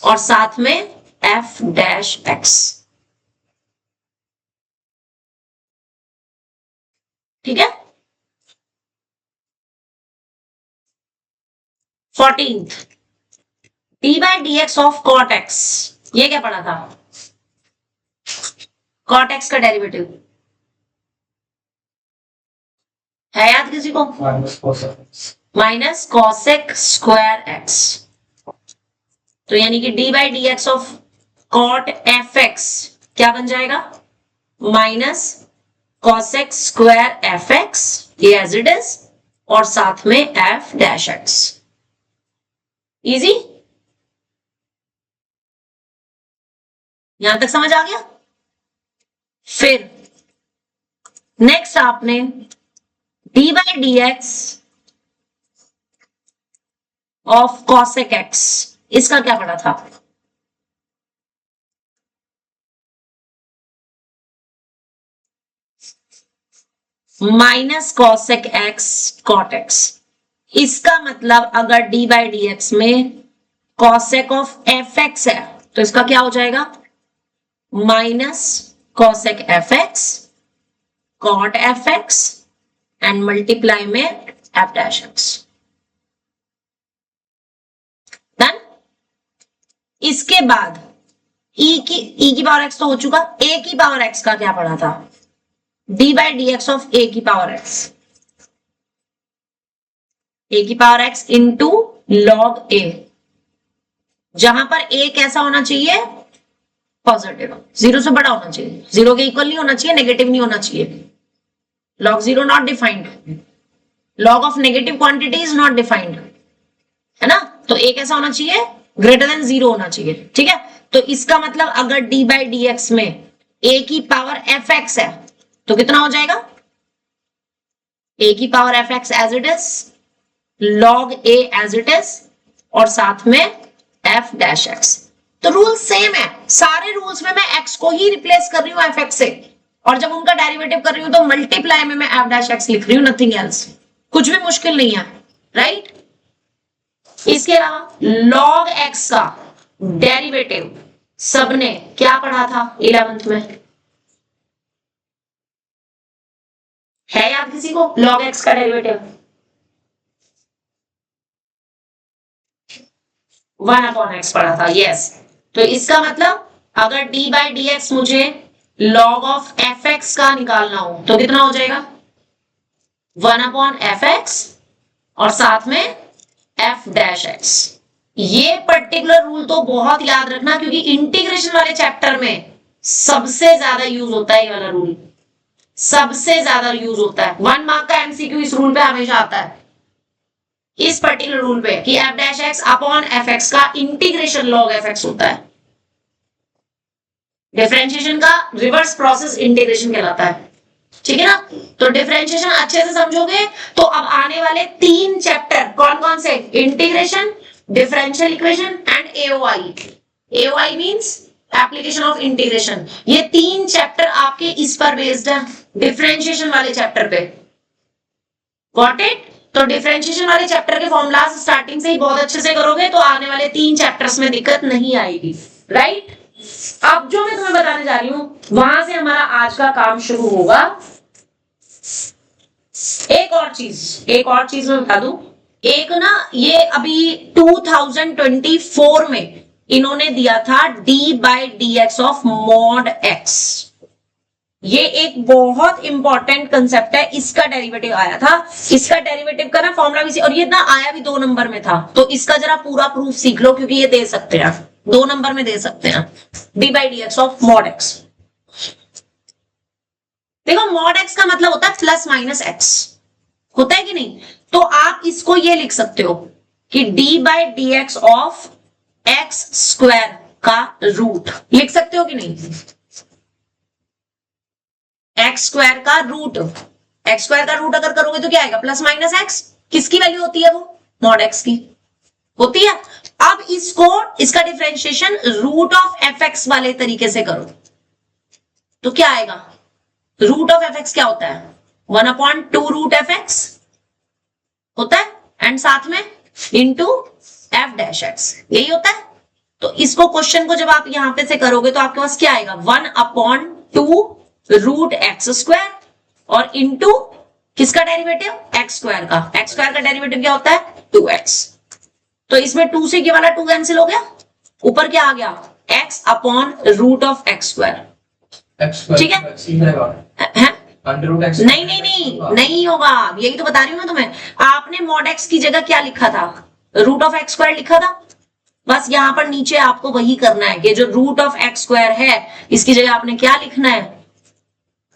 और साथ में एफ डैश एक्स। ठीक है, 14th, d by d x of cot x, ये क्या पढ़ा था, कॉट एक्स का डेरिवेटिव है याद किसी को, माइनस कॉसेक स्क्वायर एक्स। तो यानी कि d by d x of cot f x क्या बन जाएगा, minus cosec square f x, ये एज इट इज, और साथ में एफ डैश एक्स। इजी, यहां तक समझ आ गया। फिर नेक्स्ट आपने d by d x of cosec x, इसका क्या पढ़ा था, minus cosec x cot x. इसका मतलब अगर डी बाई डी एक्स में कॉसेक ऑफ एफ एक्स है तो इसका क्या हो जाएगा, minus cosec f x cot f x and multiply में एफ डैश एक्स। डन। इसके बाद ई की पावर एक्स तो हो चुका, ए की पावर एक्स का क्या पढ़ा था, d by d x of a की पावर एक्स, ए की power x into log a, जहां पर ए कैसा होना चाहिए, पॉजिटिव, जीरो से बड़ा होना चाहिए, जीरो के इक्वल नहीं होना चाहिए, नेगेटिव नहीं होना चाहिए। Log zero not defined, log of negative quantity is not defined, है ना। तो ए कैसा होना चाहिए, ग्रेटर देन जीरो होना चाहिए। ठीक है, तो इसका मतलब अगर डी बाई डी एक्स में ए की पावर एफ एक्स है तो कितना हो जाएगा, ए की power f x as it is, log a as it is, और साथ में एफ डैश एक्स। तो रूल सेम है, सारे रूल्स में मैं एक्स को ही रिप्लेस कर रही हूं एफ एक्स से, और जब उनका डेरिवेटिव कर रही हूं तो मल्टीप्लाई में मैं एफ डैश एक्स लिख रही हूं, नथिंग एल्स। कुछ भी मुश्किल नहीं है, राइट। इसके अलावा लॉग एक्स का डेरिवेटिव सबने क्या पढ़ा था 11th में? है याद किसी को log x का डेरिवेटिव? 1/x पढ़ा था, यस। तो इसका मतलब अगर d by dx मुझे log of fx का निकालना हो तो कितना हो जाएगा? 1/fx और साथ में f dash x। ये पर्टिकुलर रूल तो बहुत याद रखना, क्योंकि इंटीग्रेशन वाले चैप्टर में सबसे ज्यादा यूज होता है ये वाला रूल, सबसे ज्यादा यूज होता है। 1 मार्क का एमसीक्यू इस रूल पे हमेशा आता है, इस पर्टिकुलर रूल पे कि f dash x upon fx का इंटीग्रेशन log fx होता है। डिफरेंशिएशन का रिवर्स प्रोसेस इंटीग्रेशन कहलाता है, ठीक है ना। तो डिफरेंशिएशन अच्छे से समझोगे तो अब आने वाले 3 चैप्टर कौन कौन से? Integration, differential equation and AOI. AOI means application of integration. ये 3 चैप्टर आपके इस पर बेस्ड है, डिफरेंशिएशन वाले चैप्टर पे। Got it? तो डिफरेंशिएशन वाले चैप्टर के फॉर्मूलाज स्टार्टिंग से ही बहुत अच्छे से करोगे तो आने वाले 3 चैप्टर्स में दिक्कत नहीं आएगी, राइट? अब जो मैं तुम्हें बताने जा रही हूं वहां से हमारा आज का काम शुरू होगा। एक और चीज मैं बता दूं, एक ना ये अभी 2024 में इन्होंने दिया था d by dx of mod x। ये एक बहुत इंपॉर्टेंट कंसेप्ट है, इसका डेरिवेटिव आया था। इसका डेरिवेटिव का ना फॉर्मूला भी, और ये ना आया भी 2 नंबर में था, तो इसका जरा पूरा प्रूफ सीख लो, क्योंकि ये दे सकते हैं 2 नंबर में दे सकते हैं। d by dx of mod x। देखो mod x का मतलब होता है प्लस माइनस x, होता है कि नहीं? तो आप इसको ये लिख सकते हो कि d by dx of x square का रूट, लिख सकते हो कि नहीं? x स्क्वायर का रूट, x स्क्वायर का रूट अगर करोगे तो क्या आएगा? Plus minus x। किसकी वैल्यू होती है वो? mod x की होती है। अब इसको, इसका डिफरेंशिएशन रूट ऑफ fx वाले तरीके से करो तो क्या आएगा? रूट ऑफ fx क्या होता है? 1/2 रूट fx होता है, एंड साथ में इंटू f डैश x, यही होता है। तो इसको क्वेश्चन को जब आप यहां पे से करोगे तो आपके पास क्या आएगा? 1/2 रूट एक्स स्क्वायर और इंटू किसका डेरिवेटिव? x स्क्वायर का। x स्क्वायर का डेरिवेटिव क्या होता है? 2x। तो इसमें 2 से ये वाला 2 कैंसिल हो गया, ऊपर क्या आ गया? x upon root of x square, ठीक है? नहीं होगा, यही तो बता रही हूं मैं तुम्हें। आपने mod x की जगह क्या लिखा था? रूट ऑफ x स्क्वायर लिखा था। बस यहां पर नीचे आपको वही करना है कि जो रूट ऑफ x स्क्वायर है इसकी जगह आपने क्या लिखना है?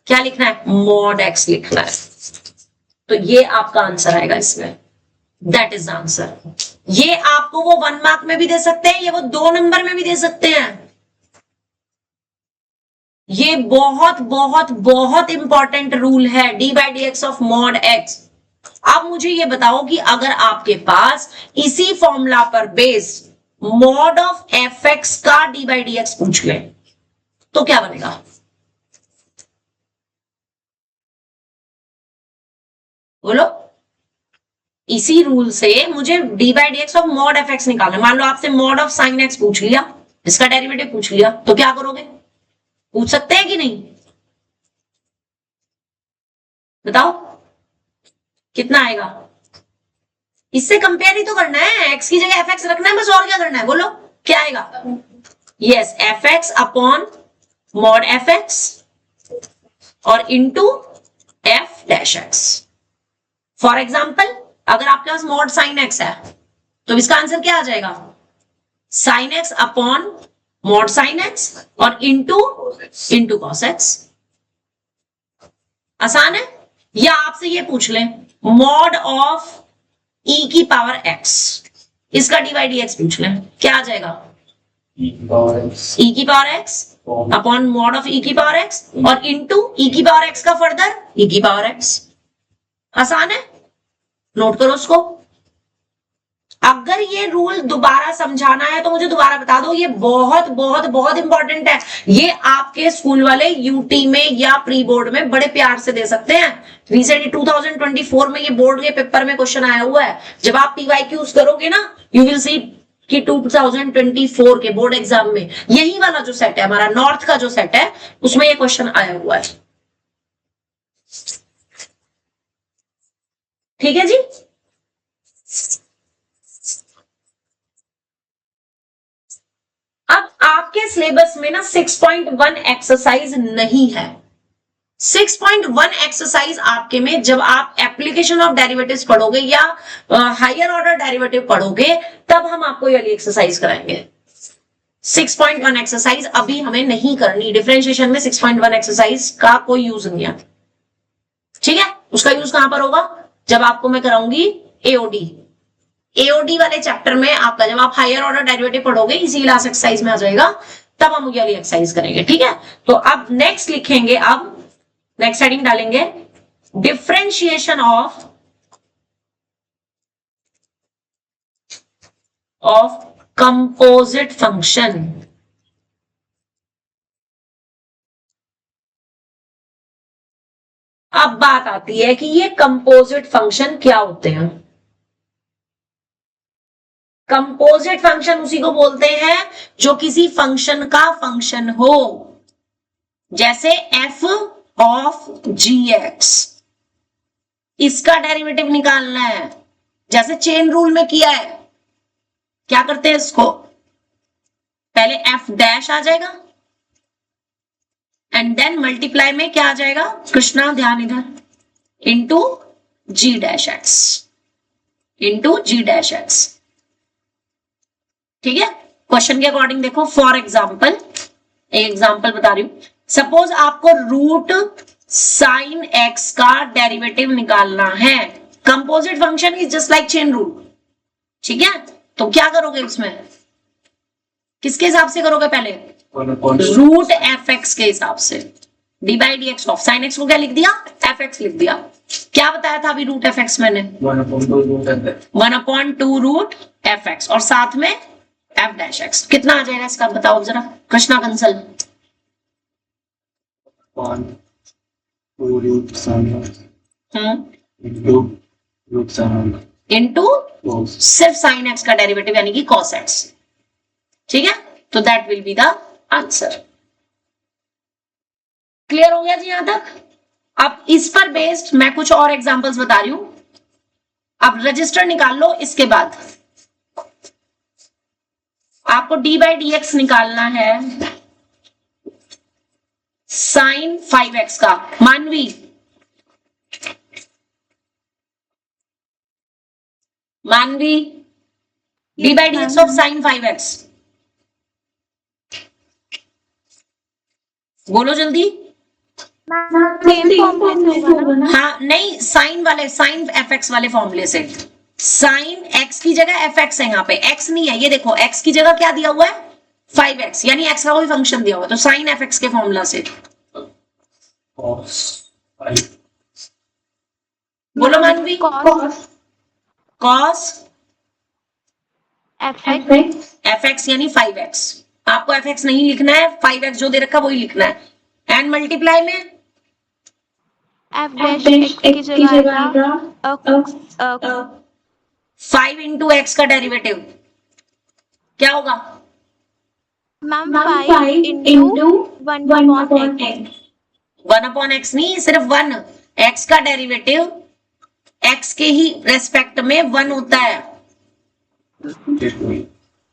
क्या लिखना है? mod x लिखना है। तो ये आपका आंसर आएगा इसमें, दैट इज आंसर। ये आपको वो 1 मार्क में भी दे सकते हैं, ये वो 2 नंबर में भी दे सकते हैं। ये बहुत बहुत बहुत इंपॉर्टेंट रूल है, d by dx of mod x। अब मुझे ये बताओ कि अगर आपके पास इसी फॉर्मूला पर बेस्ड mod ऑफ fx का d by dx पूछ ले तो क्या बनेगा? बोलो। इसी रूल से मुझे d by dx of mod fx निकालना। मान लो आपसे mod ऑफ sin x पूछ लिया, इसका डेरिवेटिव पूछ लिया, तो क्या करोगे? पूछ सकते हैं कि नहीं? बताओ कितना आएगा? इससे कंपेयर ही तो करना है, x की जगह fx रखना है बस, और क्या करना है? बोलो क्या आएगा? Yes, fx upon mod fx और into f dash x। For example अगर आपके पास mod sin x है तो इसका आंसर क्या आ जाएगा? sin x upon mod sin x और इंटू cos x। आसान है। या आपसे ये पूछ लें mod ऑफ e की पावर x, इसका dy dx पूछ लें, क्या आ जाएगा? e की power x upon mod of e की पावर x और इंटू e की पावर x का फर्दर e की पावर x। आसान है, नोट करो उसको। अगर ये रूल दोबारा समझाना है तो मुझे दोबारा बता दो, ये बहुत बहुत बहुत इंपॉर्टेंट है। ये आपके स्कूल वाले यूटी में या प्री बोर्ड में बड़े प्यार से दे सकते हैं। रिसेंटली 2024 में ये बोर्ड के पेपर में क्वेश्चन आया हुआ है। जब आप पीवाईक्यूज करोगे ना, यू विल सी कि 2024 के बोर्ड एग्जाम में यही वाला जो सेट है हमारा नॉर्थ का जो सेट है उसमें ये क्वेश्चन आया हुआ है। ठीक है जी। अब आपके सिलेबस में ना 6.1 एक्सरसाइज नहीं है। 6.1 एक्सरसाइज आपके में जब आप एप्लीकेशन ऑफ डेरिवेटिव्स पढ़ोगे या हायर ऑर्डर डेरिवेटिव पढ़ोगे तब हम आपको ये वाली एक्सरसाइज कराएंगे। 6.1 एक्सरसाइज अभी हमें नहीं करनी। डिफरेंशिएशन में 6.1 एक्सरसाइज का कोई यूज नहीं है। ठीक है, उसका यूज कहां पर होगा? जब आपको मैं कराऊंगी एओडी। एओडी वाले चैप्टर में आपका जब आप हायर ऑर्डर डेरिवेटिव पढ़ोगे इसी क्लास एक्सरसाइज में आ जाएगा, तब हम ये वाली एक्सरसाइज करेंगे। ठीक है, तो अब नेक्स्ट लिखेंगे, अब नेक्स्ट हेडिंग डालेंगे डिफरेंशिएशन ऑफ कंपोजिट फंक्शन। अब बात आती है कि ये कंपोजिट फंक्शन क्या होते हैं। कंपोजिट फंक्शन उसी को बोलते हैं जो किसी फंक्शन का फंक्शन हो, जैसे f ऑफ gx, इसका डेरिवेटिव निकालना है। जैसे चेन रूल में किया है, क्या करते हैं इसको, पहले f डैश आ जाएगा एंड देन मल्टीप्लाई में क्या आ जाएगा कृष्णा, ध्यान इधर, into g dash x, into g dash x। ठीक है, क्वेश्चन के अकॉर्डिंग देखो। फॉर एग्जाम्पल, एक एग्जाम्पल बता रही हूं, सपोज आपको रूट साइन एक्स का डेरिवेटिव निकालना है। Composite function is just like chain rule. ठीक है, तो क्या करोगे उसमें, किसके हिसाब से करोगे, पहले रूट एफ एक्स के हिसाब से। D by d x of sine x को क्या लिख दिया, एफ एक्स लिख दिया। क्या बताया था अभी रूट एफ एक्स मैंने, 1/2 रूट एफ एक्स, और साथ में एफ डैश एक्स। कितना आ जाएगा इसका बताओ जरा कृष्णा कंसल। इंटू सिर्फ साइन एक्स का डेरिवेटिव यानी कि कॉस एक्स। ठीक है, तो that will be the answer. Clear हो गया जी यहां तक? अब इस पर बेस्ड मैं कुछ और एग्जांपल्स बता रही हूं। अब रजिस्टर निकाल लो। इसके बाद आपको डी बाई डी एक्स निकालना है साइन 5x का। मानवी, मानवी, D by d x of sine 5x बोलो जल्दी। हाँ नहीं, साइन वाले, साइन एफ एक्स वाले फॉर्मूले से। साइन एक्स की जगह एफ एक्स है, यहाँ पे एक्स नहीं है, ये देखो एक्स की जगह क्या दिया हुआ है 5x, यानी एक्स का कोई फंक्शन दिया हुआ है, तो साइन एफ एक्स के फॉर्मूला से बोलो मानवी। कॉस एफ एक्स यानी 5x। आपको एफ एक्स नहीं लिखना है, 5x जो दे रखा वही लिखना है। एंड मल्टीप्लाई में एफ डैश एक्स की जगह 5 इंटू एक्स का डेरिवेटिव क्या होगा मैम 5 इंटू 1/x नहीं, सिर्फ 1। x का डेरिवेटिव x के ही रेस्पेक्ट में 1 होता है।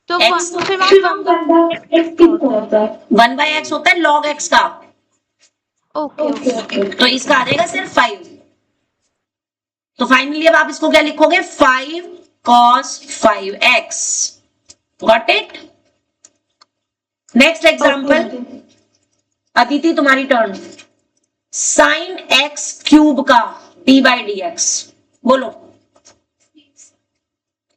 तो X- फिर मैम 1/x होता है log x का, ओके तो इसका आ जाएगा सिर्फ 5। तो फाइनली अब आप इसको क्या लिखोगे, 5 cos 5x। Got it? Next example, Aditi तुम्हारी टर्न। साइन एक्स क्यूब का डी बाई डी एक्स बोलो।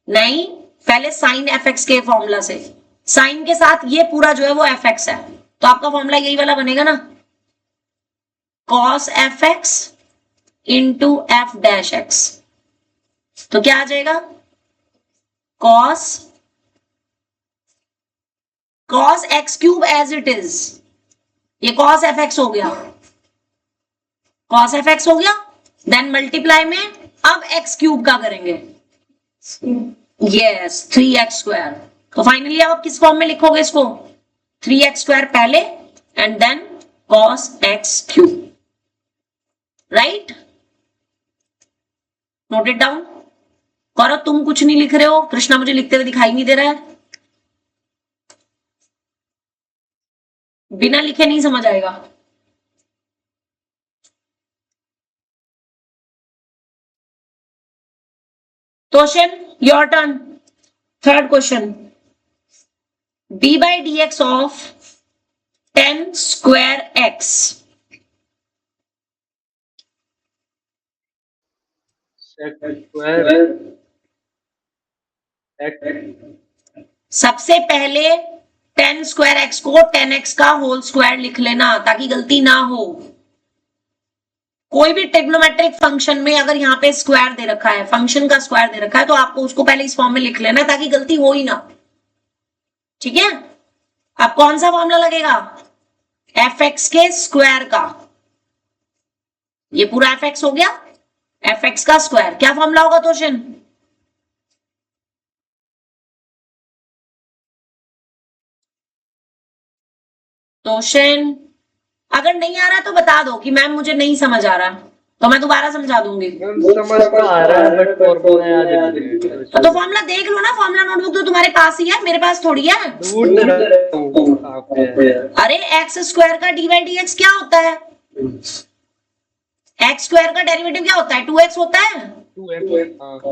नहीं, पहले साइन एफ एक्स के फॉर्मूला से। साइन के साथ ये पूरा जो है वो एफ एक्स है, तो आपका फॉर्मूला यही वाला बनेगा ना, cos f x into f dash x. तो क्या आ जाएगा, cos x cube as it is, ये कॉस एफ एक्स हो गया, कॉस एफ एक्स हो गया। देन मल्टीप्लाई में अब एक्स क्यूब का करेंगे, यस 3x स्क्वायर। तो फाइनली आप किस फॉर्म में लिखोगे इसको? 3x² पहले and then cos x³ right? Note it down. Gaurav तुम कुछ नहीं लिख रहे हो, कृष्णा मुझे लिखते हुए दिखाई नहीं दे रहा है। बिना लिखे नहीं समझ आएगा। Question your turn. Third question, d by dx of 10 square x square x सबसे पहले 10 स्क्वायर एक्स को 10x का होल स्क्वायर लिख लेना ताकि गलती ना हो। कोई भी ट्रिग्नोमेट्रिक फंक्शन में अगर यहाँ पे स्क्वायर दे रखा है, फंक्शन का स्क्वायर दे रखा है, तो आपको उसको पहले इस फॉर्म में लिख लेना ताकि गलती हो ही ना। ठीक है? अब कौन सा फॉर्मूला लगेगा? fx के स्क्वायर का। ये पूरा fx हो गया, fx का स्क्वायर। क्या फॉर्मूला होगा तोशन? तोशन अगर नहीं आ रहा तो बता दो कि मैम मुझे नहीं समझ आ रहा, तो मैं दोबारा समझा दूंगी। समझ तो आ रहा है बट फॉर्मूला याद नहीं है। तो फॉर्मूला देख लो ना, फॉर्मूला नोटबुक तो तुम्हारे पास ही है, मेरे पास थोड़ी है। अरे एक्स स्क्वायर का डी बाई डी एक्स क्या होता है? एक्स स्क्वायर का डेरिवेटिव क्या होता है? 2x होता है।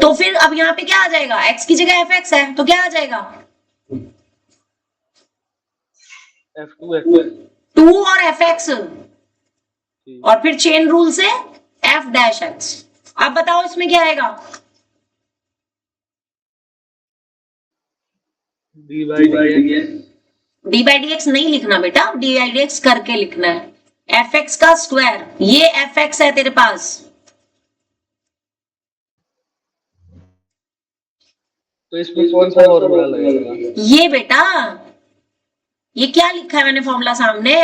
तो फिर अब यहाँ पे क्या आ जाएगा? x की जगह fx है तो क्या आ जाएगा? 2 और fx और फिर चेन रूल से f डैश x। अब बताओ इसमें क्या आएगा? d by dx नहीं लिखना बेटा, d by dx करके लिखना है। fx का स्क्वायर, ये fx है तेरे पास। तो इसमें कौन सा फॉर्मूला लगेगा? ये बेटा, ये क्या लिखा है मैंने फॉर्मूला सामने?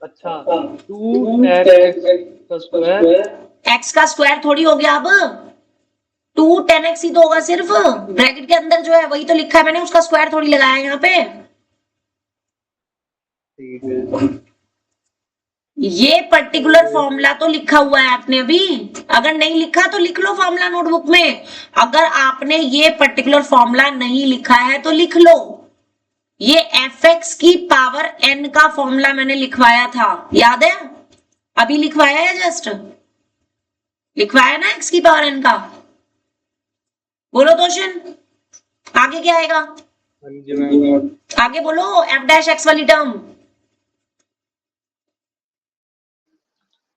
अच्छा 2x स्क्वायर x का स्क्वायर थोड़ी हो गया अब, 2 10x ही तो होगा सिर्फ। ब्रैकेट के अंदर जो है वही तो लिखा है मैंने, उसका स्क्वायर थोड़ी लगाया है यहाँ पे। ठीक है। ये पर्टिकुलर फॉर्मूला तो लिखा हुआ है आपने अभी, अगर नहीं लिखा तो लिख लो फॉर्मूला नोटबुक में। अगर आपने ये पर्टिकुलर फॉर्मूला नहीं लिखा है तो लिख लो। ये fx की पावर n का फॉर्मूला मैंने लिखवाया था, याद है? अभी लिखवाया है, जस्ट लिखवाया ना x की पावर n का। बोलो तोशन, आगे क्या आएगा? आगे बोलो, f डैश x वाली टर्म,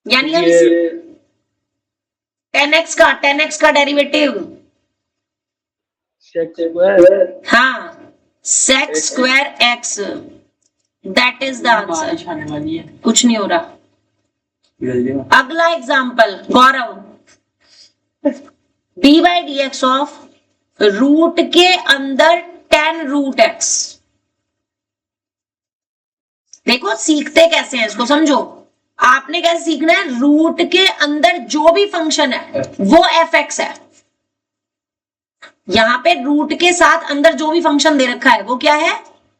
यानी हम 10x का डेरिवेटिव। हाँ, sec square x, that is the answer. कुछ नहीं हो रहा। अगला example Gaurav, d by d x of root के अंदर 10 रूट x। देखो सीखते कैसे हैं इसको, समझो। आपने कैसे सीखना है? रूट के अंदर जो भी फंक्शन है वो fx है। यहां पे रूट के साथ अंदर जो भी फंक्शन दे रखा है वो क्या है?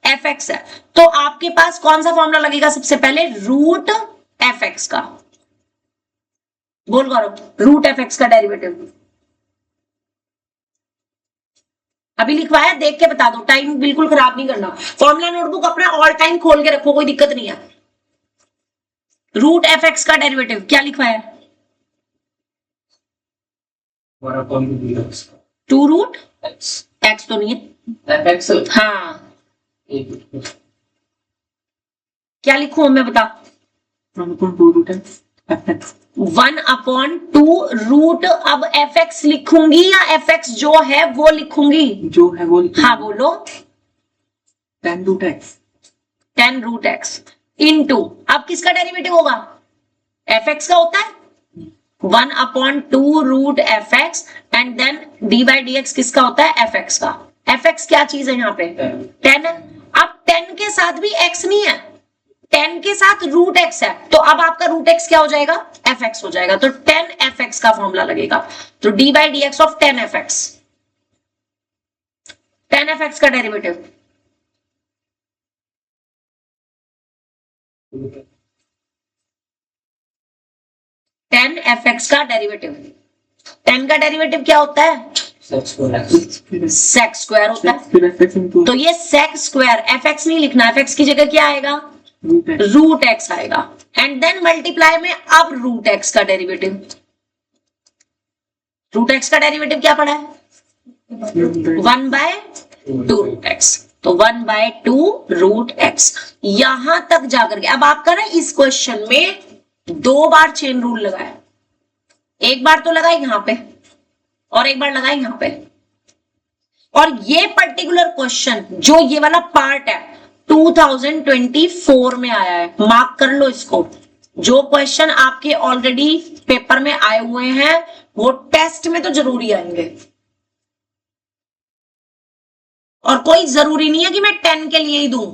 fx है। तो आपके पास कौन सा फॉर्मूला लगेगा सबसे पहले? रूट fx का। बोल गौरव, रूट fx का डेरिवेटिव अभी लिखवाया, देख के बता दो, टाइम बिल्कुल खराब नहीं करना। फॉर्मूला नोटबुक अपना ऑल टाइम खोल के रखो, कोई दिक्कत नहीं है। रूट fx का डेरिवेटिव क्या लिखवाया? 2 रूट x तो नहीं है fx। हाँ, क्या लिखूं मैं बता? 1/2 रूट। अब fx लिखूंगी या fx जो है वो लिखूंगी? जो है वो लिखूंगी। हाँ बोलो। 10 root x 10 root x into, अब किसका डेरिवेटिव होगा? fx का होता है 1/2 root fx and then d by d x किसका होता है? fx का। fx क्या चीज है यहाँ पे? 10 है। अब 10 के साथ भी x नहीं है, 10 के साथ रूट x है, तो अब आपका रूट x क्या हो जाएगा? fx हो जाएगा। तो 10 fx का फॉर्मूला लगेगा। तो d by d x of 10 fx, 10 fx का डेरिवेटिव tan fx का डेरिवेटिव, tan का डेरिवेटिव क्या होता है? sec स्क्वायर होता है। फिर fx into तो ये sec स्क्वायर, fx नहीं लिखना, fx की जगह क्या आएगा? root x. रूट एक्स आएगा। एंड देन मल्टीप्लाई में अब रूट एक्स का डेरिवेटिव, रूट एक्स का डेरिवेटिव क्या पड़ा है? 1/2 रूट एक्स, तो 1/2 रूट एक्स। यहां तक जाकर के अब आपका ना इस क्वेश्चन में 2 बार चेन रूल लगाया, एक बार तो लगाए यहां पे और एक बार लगाए यहां पे। और ये पर्टिकुलर क्वेश्चन जो ये वाला पार्ट है 2024 में आया है, मार्क कर लो इसको। जो क्वेश्चन आपके ऑलरेडी पेपर में आए हुए हैं वो टेस्ट में तो जरूरी आएंगे। और कोई जरूरी नहीं है कि मैं 10 के लिए ही दूं,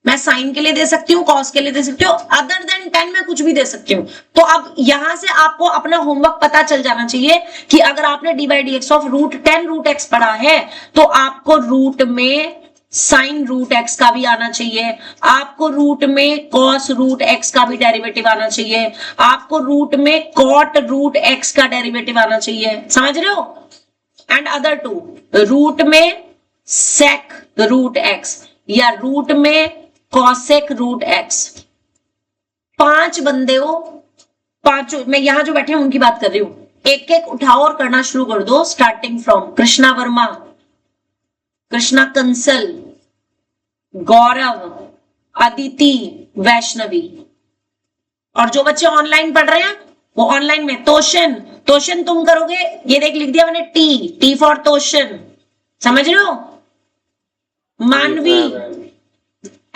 मैं साइन के लिए दे सकती हूँ, कॉस के लिए दे सकती हूँ, अदर देन 10 मैं कुछ भी दे सकती हूँ। तो अब यहां से आपको अपना होमवर्क पता चल जाना चाहिए कि अगर आपने dy/dx ऑफ √10 रूट एक्स पढ़ा है तो आपको रूट में साइन रूट एक्स का भी आना चाहिए, आपको रूट में कॉस रूट एक्स का भी डेरिवेटिव आना चाहिए, आपको रूट में कॉट रूट एक्स का डेरिवेटिव आना चाहिए, समझ रहे हो? एंड अदर टू, रूट में सेक रूट एक्स या रूट में कॉसेक रूट एक्स। 5 बंदे हो, पांचों, मैं यहां जो बैठे हैं उनकी बात कर रही हूं, एक एक उठाओ और करना शुरू कर दो, स्टार्टिंग फ्रॉम कृष्णा वर्मा, कृष्णा कंसल, गौरव, अदिति, वैष्णवी। और जो बच्चे ऑनलाइन पढ़ रहे हैं वो ऑनलाइन में तोशन, तोशन तुम करोगे, ये देख लिख दिया मैंने टी फॉर तोशन, समझ रहे हो? मानवी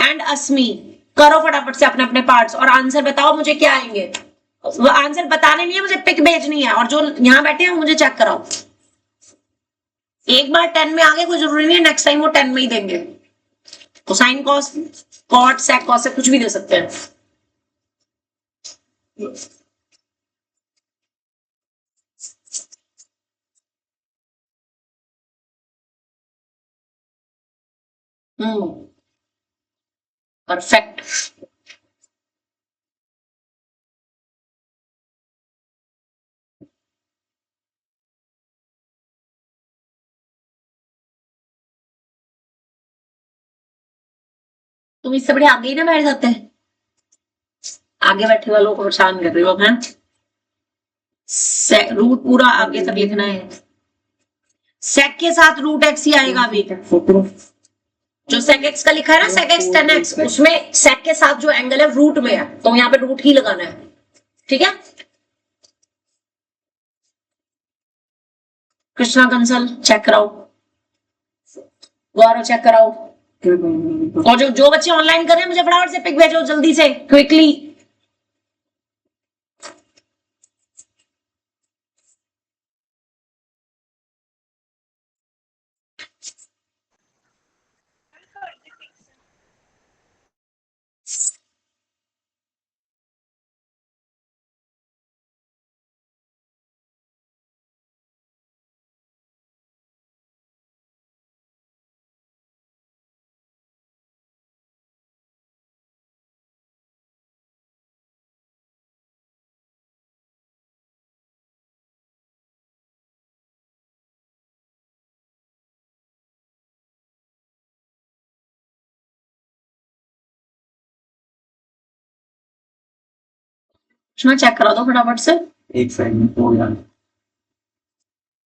एंड अस्मी, करो फटाफट से अपने अपने पार्ट्स और आंसर बताओ मुझे क्या आएंगे। वो आंसर बताने नहीं है, मुझे पिक भेजनी है। और जो यहां बैठे हैं मुझे चेक कराओ। एक बार 10 में आगे कोई जरूरी नहीं है नेक्स्ट टाइम वो 10 में ही देंगे। Cosine cos cot sec cos से कुछ भी दे सकते हैं। परफेक्ट। तुम इससे बड़े आगे ही ना बैठ जाते हैं, आगे बैठे वालों को परेशान कर रही हो हैं। रूट पूरा आगे तक लिखना है, सेक के साथ रूट एक्स ही आएगा अभी। जो सेक एक्स का लिखा है ना, सेक एक्स 10x, उसमें सेक के साथ जो एंगल है रूट में है, तो यहाँ पे रूट ही लगाना है, ठीक है? कृष्णा कंसल चेक कराओ, गौरव चेक कराओ। और जो बच्चे ऑनलाइन कर रहे हैं मुझे फटाफट से पिक भेजो जल्दी से, क्विकली। चेक करा दो फटाफट से। एक साइड में हो जाए।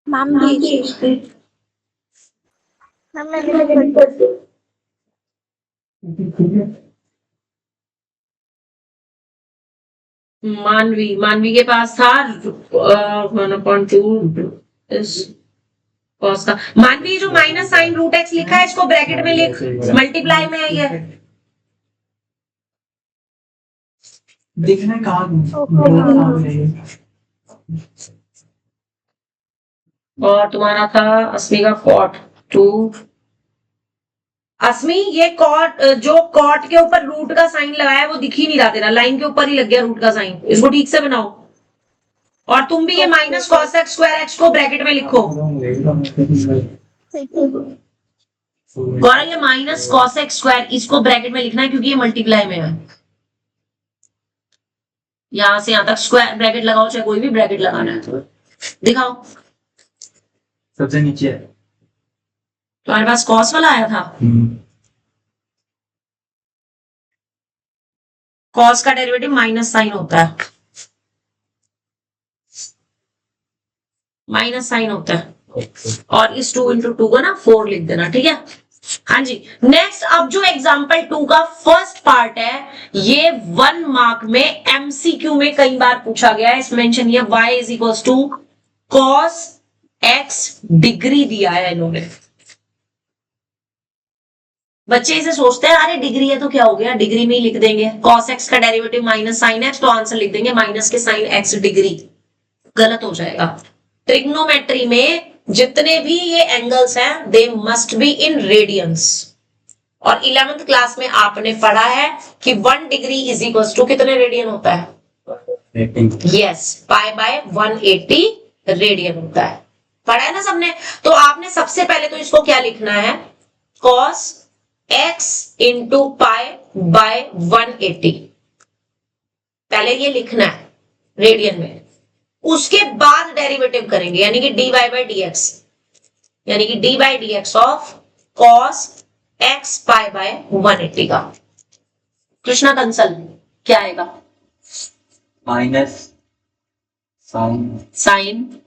मैम मानवी के पास था 1/2 इस कॉस का। मानवी जो माइनस साइन रूट एक्स लिखा है इसको ब्रैकेट में लिख, मल्टीप्लाई में आई है। देखना कहाँ और तुम्हारा था अस्मी का कॉट 2। अस्मी ये कॉट, जो कॉट के ऊपर रूट का साइन लगाया है वो दिख ही नहीं रहा तेरा, लाइन के ऊपर ही लग गया रूट का साइन, इसको ठीक से बनाओ। और तुम भी ये minus cos x square x को ब्रैकेट में लिखो। गौरव ये माइनस कॉस एक्स स्क्वायर इसको ब्रैकेट में लिखना है क्योंकि ये मल्टीप्लाई में है। यहां से यहां तक स्क्वायर ब्रैकेट लगाओ, चाहे कोई भी ब्रैकेट लगाना है तो दिखाओ। सबसे नीचे है। तुम्हारे पास कॉस वाला आया था, कॉस का डेरिवेटिव माइनस साइन होता है, माइनस साइन होता है, और इस 2 इंटू 2 को ना 4 लिख देना, ठीक है। हाँ जी, नेक्स्ट अब जो एग्जाम्पल 2 का फर्स्ट पार्ट है, ये 1 मार्क में एमसीक्यू में कई बार पूछा गया है। इसमें मेंशन ये y is equal to cos x degree दिया है इन्होंने। बच्चे इसे सोचते हैं अरे डिग्री है तो क्या हो गया, डिग्री में ही लिख देंगे, कॉस एक्स का डेरिवेटिव माइनस साइन एक्स, तो आंसर लिख देंगे माइनस के साइन एक्स डिग्री। गलत हो जाएगा। ट्रिग्नोमेट्री में जितने भी ये एंगल्स हैं they must be in radiance, और 11th क्लास में आपने पढ़ा है कि 1 डिग्री इज इक्वल टू कितने रेडियन होता है? यस, पाई बाय 180 रेडियन होता है, पढ़ा है ना सबने। तो आपने सबसे पहले तो इसको क्या लिखना है, cos x into pi by 180, पहले ये लिखना है रेडियन में, उसके बाद डेरिवेटिव करेंगे, यानी कि dy बाय dx, यानी कि d by dx of cos x pi by 180 का। कृष्णा कंसल क्या आएगा? Minus sine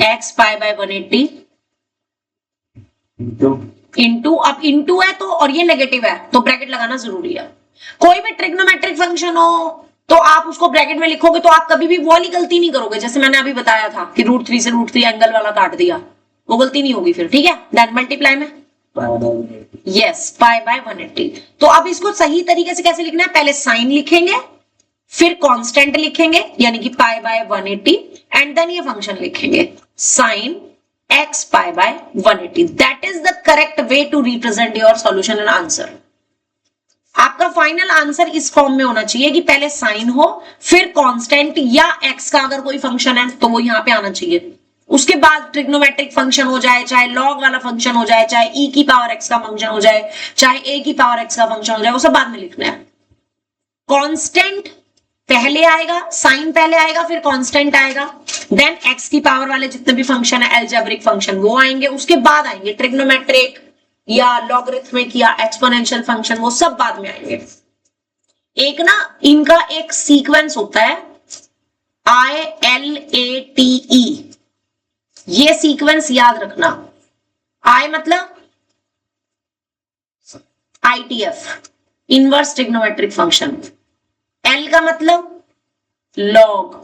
x pi by 180 into, अब इंटू है तो, और ये नेगेटिव है तो ब्रैकेट लगाना जरूरी है। कोई भी ट्रिग्नोमेट्रिक फंक्शन हो तो आप उसको ब्रैकेट में लिखोगे तो आप कभी भी वो वाली गलती नहीं करोगे, जैसे मैंने अभी बताया था कि √3 से √3 एंगल वाला काट दिया, वो गलती नहीं होगी फिर, ठीक है। देन मल्टीप्लाई में यस पाई बाय 180। तो अब इसको सही तरीके से कैसे लिखना है, पहले साइन लिखेंगे, फिर कांस्टेंट लिखेंगे यानी कि पाई बाय 180, एंड देन ये फंक्शन लिखेंगे sine x pi by 180। That is the correct way to represent your solution and answer. आपका फाइनल आंसर इस फॉर्म में होना चाहिए कि पहले साइन हो, फिर कांस्टेंट या x का अगर कोई फंक्शन है तो वो यहां पे आना चाहिए, उसके बाद ट्रिग्नोमेट्रिक फंक्शन हो जाए, चाहे लॉग वाला फंक्शन हो जाए, चाहे e की पावर x का फंक्शन हो जाए, चाहे a की पावर x का फंक्शन हो जाए, वो सब बाद में लिखना है। कांस्टेंट पहले आएगा, साइन पहले आएगा, फिर कांस्टेंट आएगा, देन x की पावर वाले जितने भी फंक्शन है एल्जेब्रिक फंक्शन वो आएंगे, उसके बाद आएंगे ट्रिग्नोमेट्रिक या लॉगरिथमिक या एक्सपोनेंशियल फंक्शन, वो सब बाद में आएंगे। एक ना इनका एक सीक्वेंस होता है ILATE, ये सीक्वेंस याद रखना। I मतलब ITF inverse trigonometric function, L का मतलब लॉग,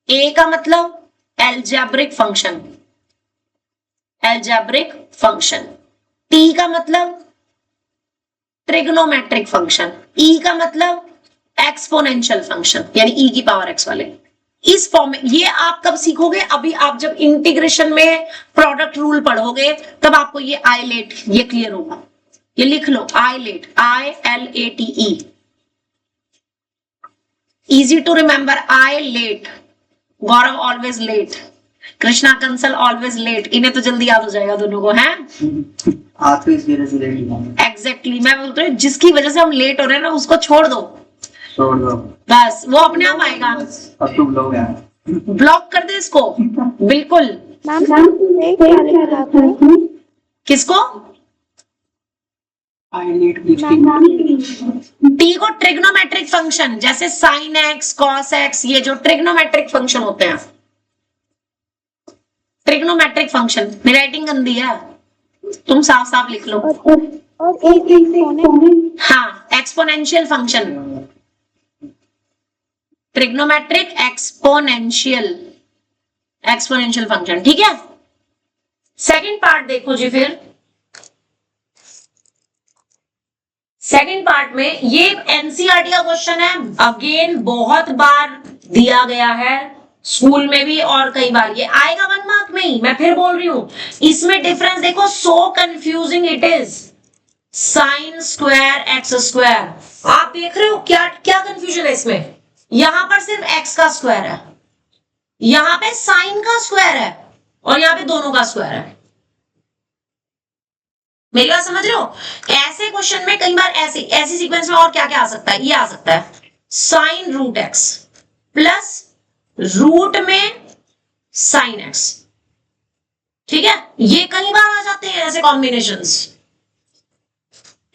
A का मतलब algebraic function, algebraic function, T का मतलब ट्रिग्नोमेट्रिक फंक्शन, E का मतलब एक्सपोनेंशियल फंक्शन यानी E की पावर x वाले। इस फॉर्म में ये आप कब सीखोगे, अभी आप जब इंटीग्रेशन में प्रोडक्ट रूल पढ़ोगे तब आपको ये आईलेट ये क्लियर होगा। ये लिख लो ILATE, ILATE, easy to remember. I late, Gaurav always late, Krishna Kansal always late, इन्हें तो जल्दी याद हो जाएगा दोनों को, हैं? आप तो इस वजह से लेट हुआ। एग्जैक्टली, मैं बोलती हूँ जिसकी वजह से हम लेट हो रहे हैं ना उसको छोड़ दो, छोड़ दो, बस वो अपने आप आएगा। अब तुम लोग हैं। ब्लॉक कर दे इसको, बिल्कुल। मैम क्या लिखा था? किसको? आई लेट टी को ट्रिग्नोमेट्रिक फंक्शन, जैसे साइन एक्स, कॉस एक्स, ये जो ट्रिग्नोमेट्रिक फंक्शन होते हैं, ट्रिग्नोमेट्रिक फंक्शन। मेरी राइटिंग गंदी है, तुम साफ साफ लिख लो। और एक एक्सपोनेंट, हाँ, exponential function, trigonometric exponential function, ठीक है। सेकंड पार्ट देखो जी, फिर सेकंड पार्ट में ये एनसीईआरटी का क्वेश्चन है, अगेन बहुत बार दिया गया है स्कूल में भी और कई बार ये आएगा 1 मार्क में ही। मैं फिर बोल रही हूं, इसमें डिफरेंस देखो, so confusing it is. Sine square x square, आप देख रहे हो क्या क्या कंफ्यूजन है इसमें। यहां पर सिर्फ एक्स का स्क्वायर है, यहां पे साइन का स्क्वायर है, और यहां पे दोनों का स्क्वायर है। मेरी बात समझ रहे हो? ऐसे क्वेश्चन में कई बार ऐसी सीक्वेंस में और क्या क्या आ सकता है, ये आ सकता है sine root x plus root में साइन एक्स। ठीक है, ये कई बार आ जाते हैं ऐसे कॉम्बिनेशंस,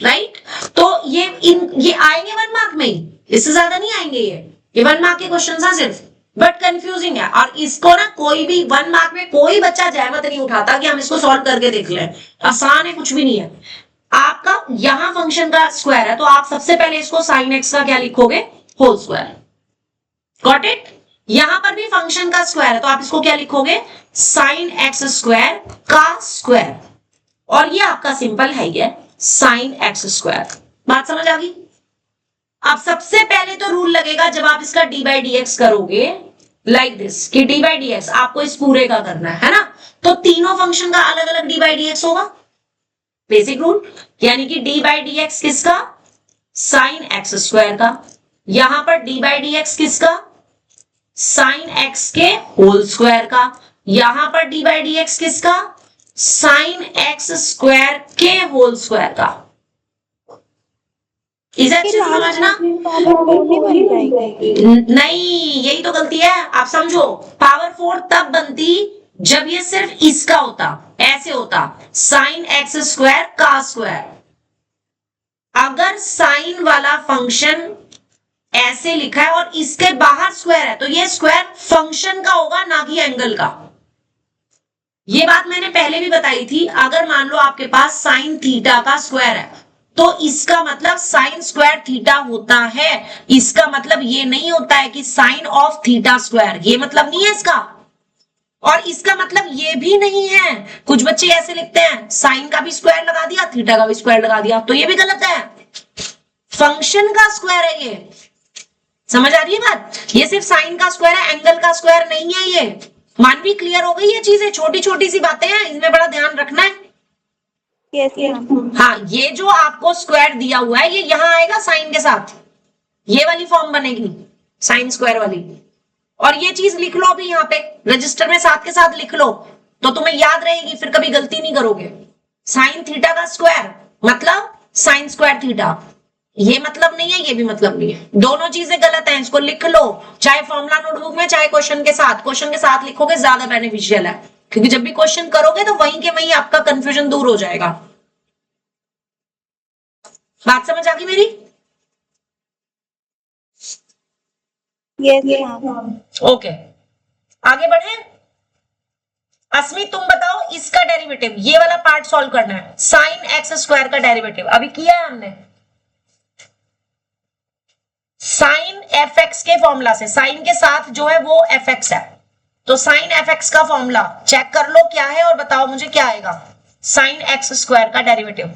राइट। तो ये आएंगे 1 मार्क में ही, इससे ज्यादा नहीं आएंगे। ये 1 मार्क के क्वेश्चन हैं सिर्फ, बट कंफ्यूजिंग है। और इसको ना कोई भी 1 मार्क में कोई बच्चा जहमत नहीं उठाता कि हम इसको सॉल्व करके देख लें, आसान है, कुछ भी नहीं है। आपका यहां फंक्शन का स्क्वायर है, तो आप सबसे पहले इसको साइन एक्स का क्या लिखोगे, होल स्क्वायर। Got it. यहां पर भी फंक्शन का स्क्वायर है, तो आप इसको क्या लिखोगे, साइन एक्स स्क्वायर का स्क्वायर। और ये आपका सिंपल है, ये साइन एक्स स्क्वायर। बात समझ आ गई। अब सबसे पहले तो रूल लगेगा जब आप इसका डी बाई डी एक्स करोगे, लाइक दिस, कि डी बाई डी एक्स आपको इस पूरे का करना है ना, तो तीनों फंक्शन का अलग अलग डी बाई डी एक्स होगा, बेसिक रूल। यानी कि डी बाई डी एक्स किसका, साइन एक्स स्क्वायर का। यहां पर डी बाई डी एक्स किसका, साइन एक्स के होल स्क्वायर का। यहां पर डी बाई डी एक्स किसका, साइन एक्स स्क्वायर के होल स्क्वायर का। इसे अच्छे से समझना। नहीं, यही तो गलती है, आप समझो। पावर 4 तब बनती जब ये सिर्फ इसका होता, ऐसे होता, साइन एक्स स्क्वायर का स्क्वायर। अगर साइन वाला फंक्शन ऐसे लिखा है और इसके बाहर स्क्वायर है, तो ये स्क्वायर फंक्शन का होगा, ना कि एंगल का। ये बात मैंने पहले भी बताई थी। अगर मान लो आपके पास साइन थीटा का स्क्वायर है, तो इसका मतलब साइन स्क्वायर थीटा होता है। इसका मतलब ये नहीं होता है कि साइन ऑफ थीटा स्क्वायर, ये मतलब नहीं है इसका। और इसका मतलब ये भी नहीं है, कुछ बच्चे ऐसे लिखते हैं, साइन का भी स्क्वायर लगा दिया, थीटा का भी स्क्वायर लगा दिया, तो ये भी गलत है। फंक्शन का स्क्वायर है ये, समझ आ रही है बात। ये सिर्फ साइन का स्क्वायर है, एंगल का स्क्वायर नहीं है। ये मानवी क्लियर हो गई। ये चीजें छोटी छोटी सी बातें हैं, इनमें बड़ा ध्यान रखना है। हाँ, ये जो आपको स्क्वायर दिया हुआ है, ये यहां आएगा साइन के साथ, ये वाली फॉर्म बनेगी साइन स्क्वायर वाली। और ये चीज लिख लो अभी यहाँ पे रजिस्टर में, साथ के साथ लिख लो, तो तुम्हें याद रहेगी, फिर कभी गलती नहीं करोगे। साइन थीटा का स्क्वायर मतलब साइन स्क्वायर थीटा, ये मतलब नहीं है, ये भी मतलब नहीं है, दोनों चीजें गलत हैं। इसको लिख लो, चाहे फॉर्मूला नोटबुक में, चाहे क्वेश्चन के साथ। क्वेश्चन के साथ लिखोगे ज्यादा बेनिफिशियल है, क्योंकि जब भी क्वेश्चन करोगे तो वहीं के वहीं आपका कंफ्यूजन दूर हो जाएगा। बात समझ आ गई मेरी? ओके, आगे बढ़े। अस्मित तुम बताओ, इसका डेरिवेटिव, ये वाला पार्ट सॉल्व करना है। साइन एक्स स्क्वायर का डेरिवेटिव अभी किया है हमने, साइन एफ एक्स के फॉर्मूला से। साइन के साथ जो है वो एफ एक्स है, तो साइन एफ एक्स का फॉर्मूला चेक कर लो क्या है और बताओ मुझे क्या आएगा। साइन एक्स स्क्वायर का डेरिवेटिव,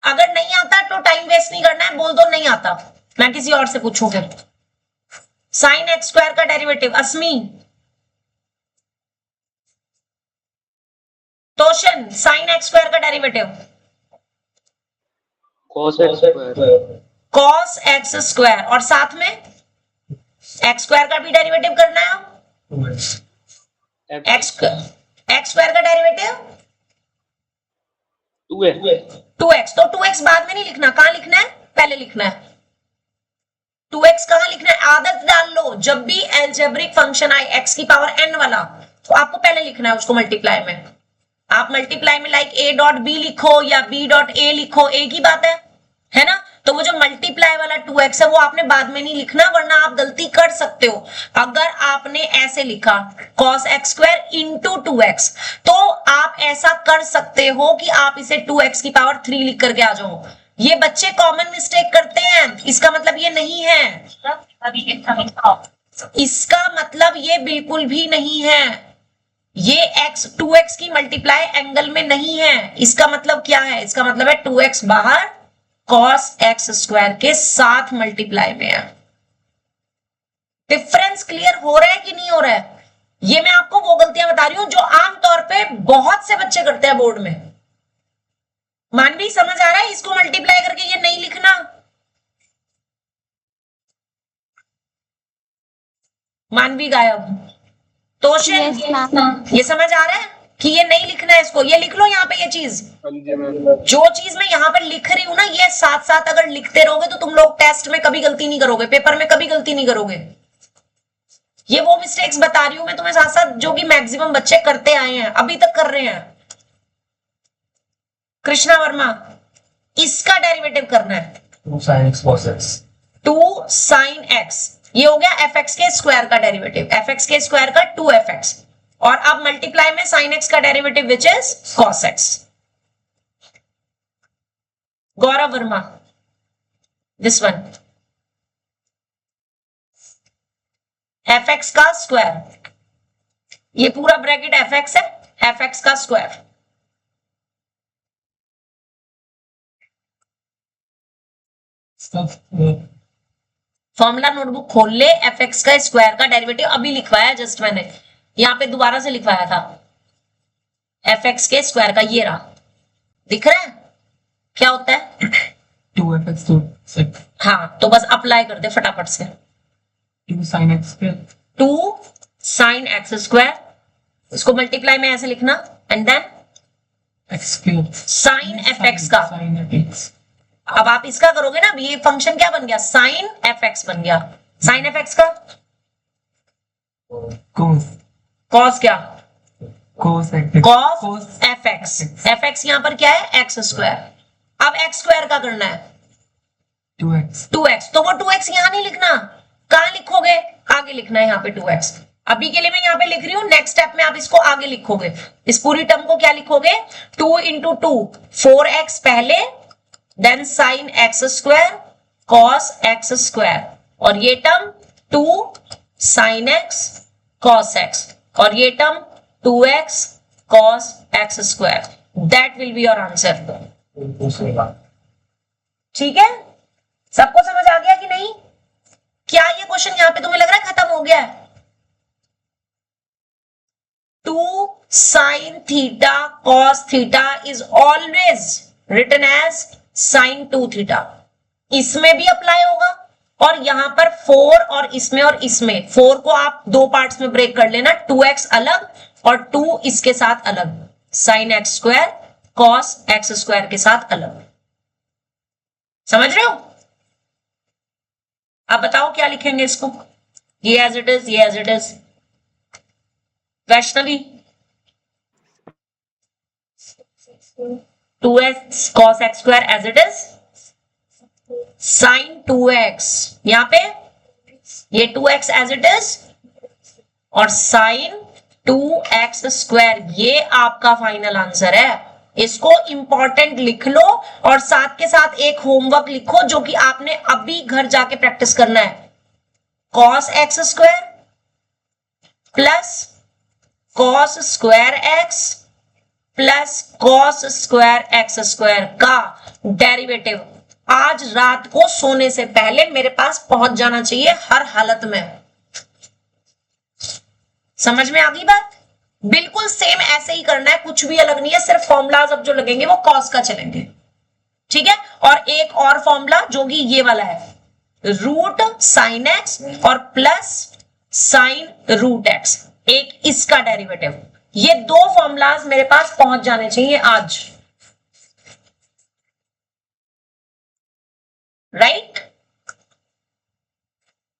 अगर नहीं आता तो टाइम वेस्ट नहीं करना है, बोल दो नहीं आता, मैं किसी और से पूछूं फिर। साइन एक्स स्क्वायर का डेरिवेटिव, अस्मी, तोशन, साइन एक्स स्क्वायर का derivative, cos x square, cos x square, और साथ में एक्स स्क्वायर का भी डेरिवेटिव करना है। एक्स स्क्वायर का डेरिवेटिव 2x, 2x, तो 2x बाद में नहीं लिखना, कहां लिखना है, पहले लिखना है। 2x कहां लिखना है, आदत डाल लो, जब भी एल्जेब्रिक फंक्शन आए x की पावर n वाला, तो आपको पहले लिखना है उसको मल्टीप्लाई में। आप मल्टीप्लाई में लाइक a डॉट b लिखो या b डॉट a लिखो, एक ही बात है ना। तो वो जो मल्टीप्लाई वाला 2x है वो आपने बाद में नहीं लिखना, वरना आप गलती कर सकते हो। अगर आपने ऐसे लिखा cos x square into 2x, तो आप ऐसा कर सकते हो कि आप इसे 2x की पावर 3 लिख करके आ जाओ। ये बच्चे कॉमन मिस्टेक करते हैं, इसका मतलब ये नहीं है, इसका मतलब ये बिल्कुल भी नहीं है। ये x 2x की मल्टीप्लाई एंगल में नहीं है। इसका मतलब क्या है, इसका मतलब है 2x बाहर, cos x स्क्वायर के साथ मल्टीप्लाई में है। डिफरेंस क्लियर हो रहा है कि नहीं हो रहा है? ये मैं आपको वो गलतियां बता रही हूं जो आमतौर पे बहुत से बच्चे करते हैं बोर्ड में। मानवी समझ आ रहा है, इसको मल्टीप्लाई करके ये नहीं लिखना। मानवी गायब, तो Yes, ma'am. ये समझ आ रहा है? कि ये नहीं लिखना है इसको, ये लिख लो यहाँ पे ये चीज। हाँ जी मैम। जो चीज मैं यहाँ पे लिख रही हूँ ना, ये साथ साथ अगर लिखते रहोगे तो तुम लोग टेस्ट में कभी गलती नहीं करोगे, पेपर में कभी गलती नहीं करोगे। ये वो मिस्टेक्स बता रही हूं मैं तुम्हें साथ साथ जो कि मैक्सिमम बच्चे करते आए हैं, अभी तक कर रहे हैं। कृष्णा वर्मा, इसका डेरिवेटिव करना है 2 sin x cos x। 2 sin x, ये हो गया एफ एक्स के स्क्वायर का डेरिवेटिव, एफ एक्स के स्क्वायर का 2fx, और अब मल्टीप्लाई में sin x का derivative which is cos x। Gaurav Verma, this one, F x का स्क्वायर, ये पूरा ब्रैकेट एफ एक्स है, एफ एक्स का स्क्वायर। फॉर्मूला नोटबुक खोल ले, एफ एक्स का स्क्वायर का डेरिवेटिव अभी लिखवाया जस्ट मैंने, यहां पे दोबारा से लिखवाया था, एफ एक्स के स्क्वायर का, ये रहा, दिख रहा है क्या होता है? 2fx to 6। हाँ, तो बस अप्लाई कर दे फटाफट से। 2 sin x square। 2 sin x square, इसको मल्टीप्लाई में ऐसे लिखना, and then x cube। sin fx का। sin fx। अब आप इसका करोगे ना, ये फंक्शन क्या बन गया? sin fx बन गया। sin fx का cos। cos क्या? cos x। cos fx। fx यहां पर क्या है? x square. अब x स्क्वायर का करना है 2x। 2x, तो वो 2x यहां नहीं लिखना, कहां लिखोगे? आगे लिखना है यहाँ पे 2x। अभी के लिए मैं यहाँ पे लिख रही हूँ, नेक्स्ट स्टेप में आप इसको आगे लिखोगे, इस पूरी टर्म को क्या लिखोगे? 2 इंटू 2, 4x पहले, then sine x square cos x square, और ये term 2 sin x cos x, और ये term 2x cos x square. That will be your answer. ठीक है, सबको समझ आ गया कि नहीं? क्या ये क्वेश्चन यहां पे तुम्हें लग रहा है खत्म हो गया है? 2 sin theta cos theta is always written as sin 2 theta. इसमें भी अप्लाई होगा, और यहां पर 4 और इसमें 4 को आप दो पार्ट्स में ब्रेक कर लेना, 2x अलग और 2 इसके साथ अलग, sin x square cos x square के साथ अलग। समझ रहे हो? अब बताओ क्या लिखेंगे इसको? ये एज इट इज, ये as it is. Vaishnavi, 2x cos x square as it is, sin 2x यहां पे ये 2x एज इट इज, और sin 2x स्क्वायर, ये आपका फाइनल आंसर है। इसको इंपॉर्टेंट लिख लो, और साथ के साथ एक होमवर्क लिखो जो कि आपने अभी घर जाके प्रैक्टिस करना है। cos x square plus cos square x plus cos square x square का डेरिवेटिव आज रात को सोने से पहले मेरे पास पहुंच जाना चाहिए हर हालत में। समझ में आ गई बात? बिल्कुल सेम ऐसे ही करना है, कुछ भी अलग नहीं है, सिर्फ फॉर्मूलाज अब जो लगेंगे वो कॉस का चलेंगे। ठीक है, और एक और फॉर्मूला जो कि ये वाला है, रूट साइन एक्स और प्लस साइन रूट एक्स, एक इसका डेरिवेटिव। ये दो फॉर्मूलाज मेरे पास पहुंच जाने चाहिए आज। राइट,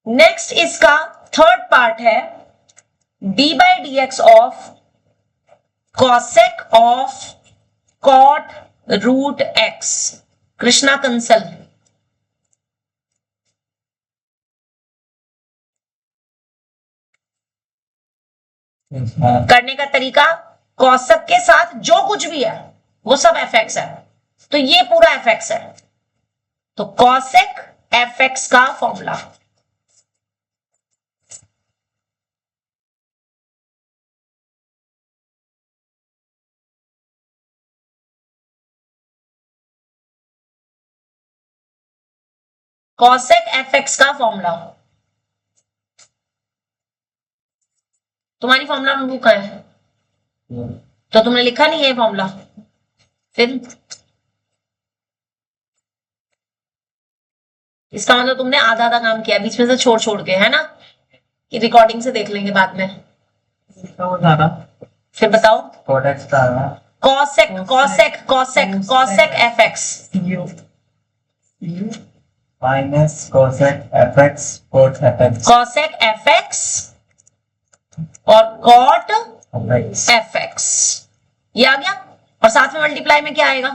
नेक्स्ट इसका थर्ड पार्ट है d by d x of cosec of cot root x. Krishna Kansal, करने का तरीका, कॉसेक के साथ जो कुछ भी है वो सब एफ एक्स है, तो ये पूरा एफ एक्स है, तो कॉसेक एफ एक्स का फॉर्मूला। कॉसेक एफ एक्स का फॉर्मूला तुम्हारी फॉर्मूला नोटबुक है, तो तुमने लिखा नहीं है फॉर्मूला, फिर इसका मतलब तुमने आधा आधा काम किया, बीच में से छोड़ छोड़ के, है ना? कि रिकॉर्डिंग से देख लेंगे बाद में। फिर बताओ कोडेक्स का cosec cosec cosec cosec f x minus cosec f x cot f x cosec f x और कॉट एफ एक्स, ये आ गया। और साथ में मल्टीप्लाई में क्या आएगा?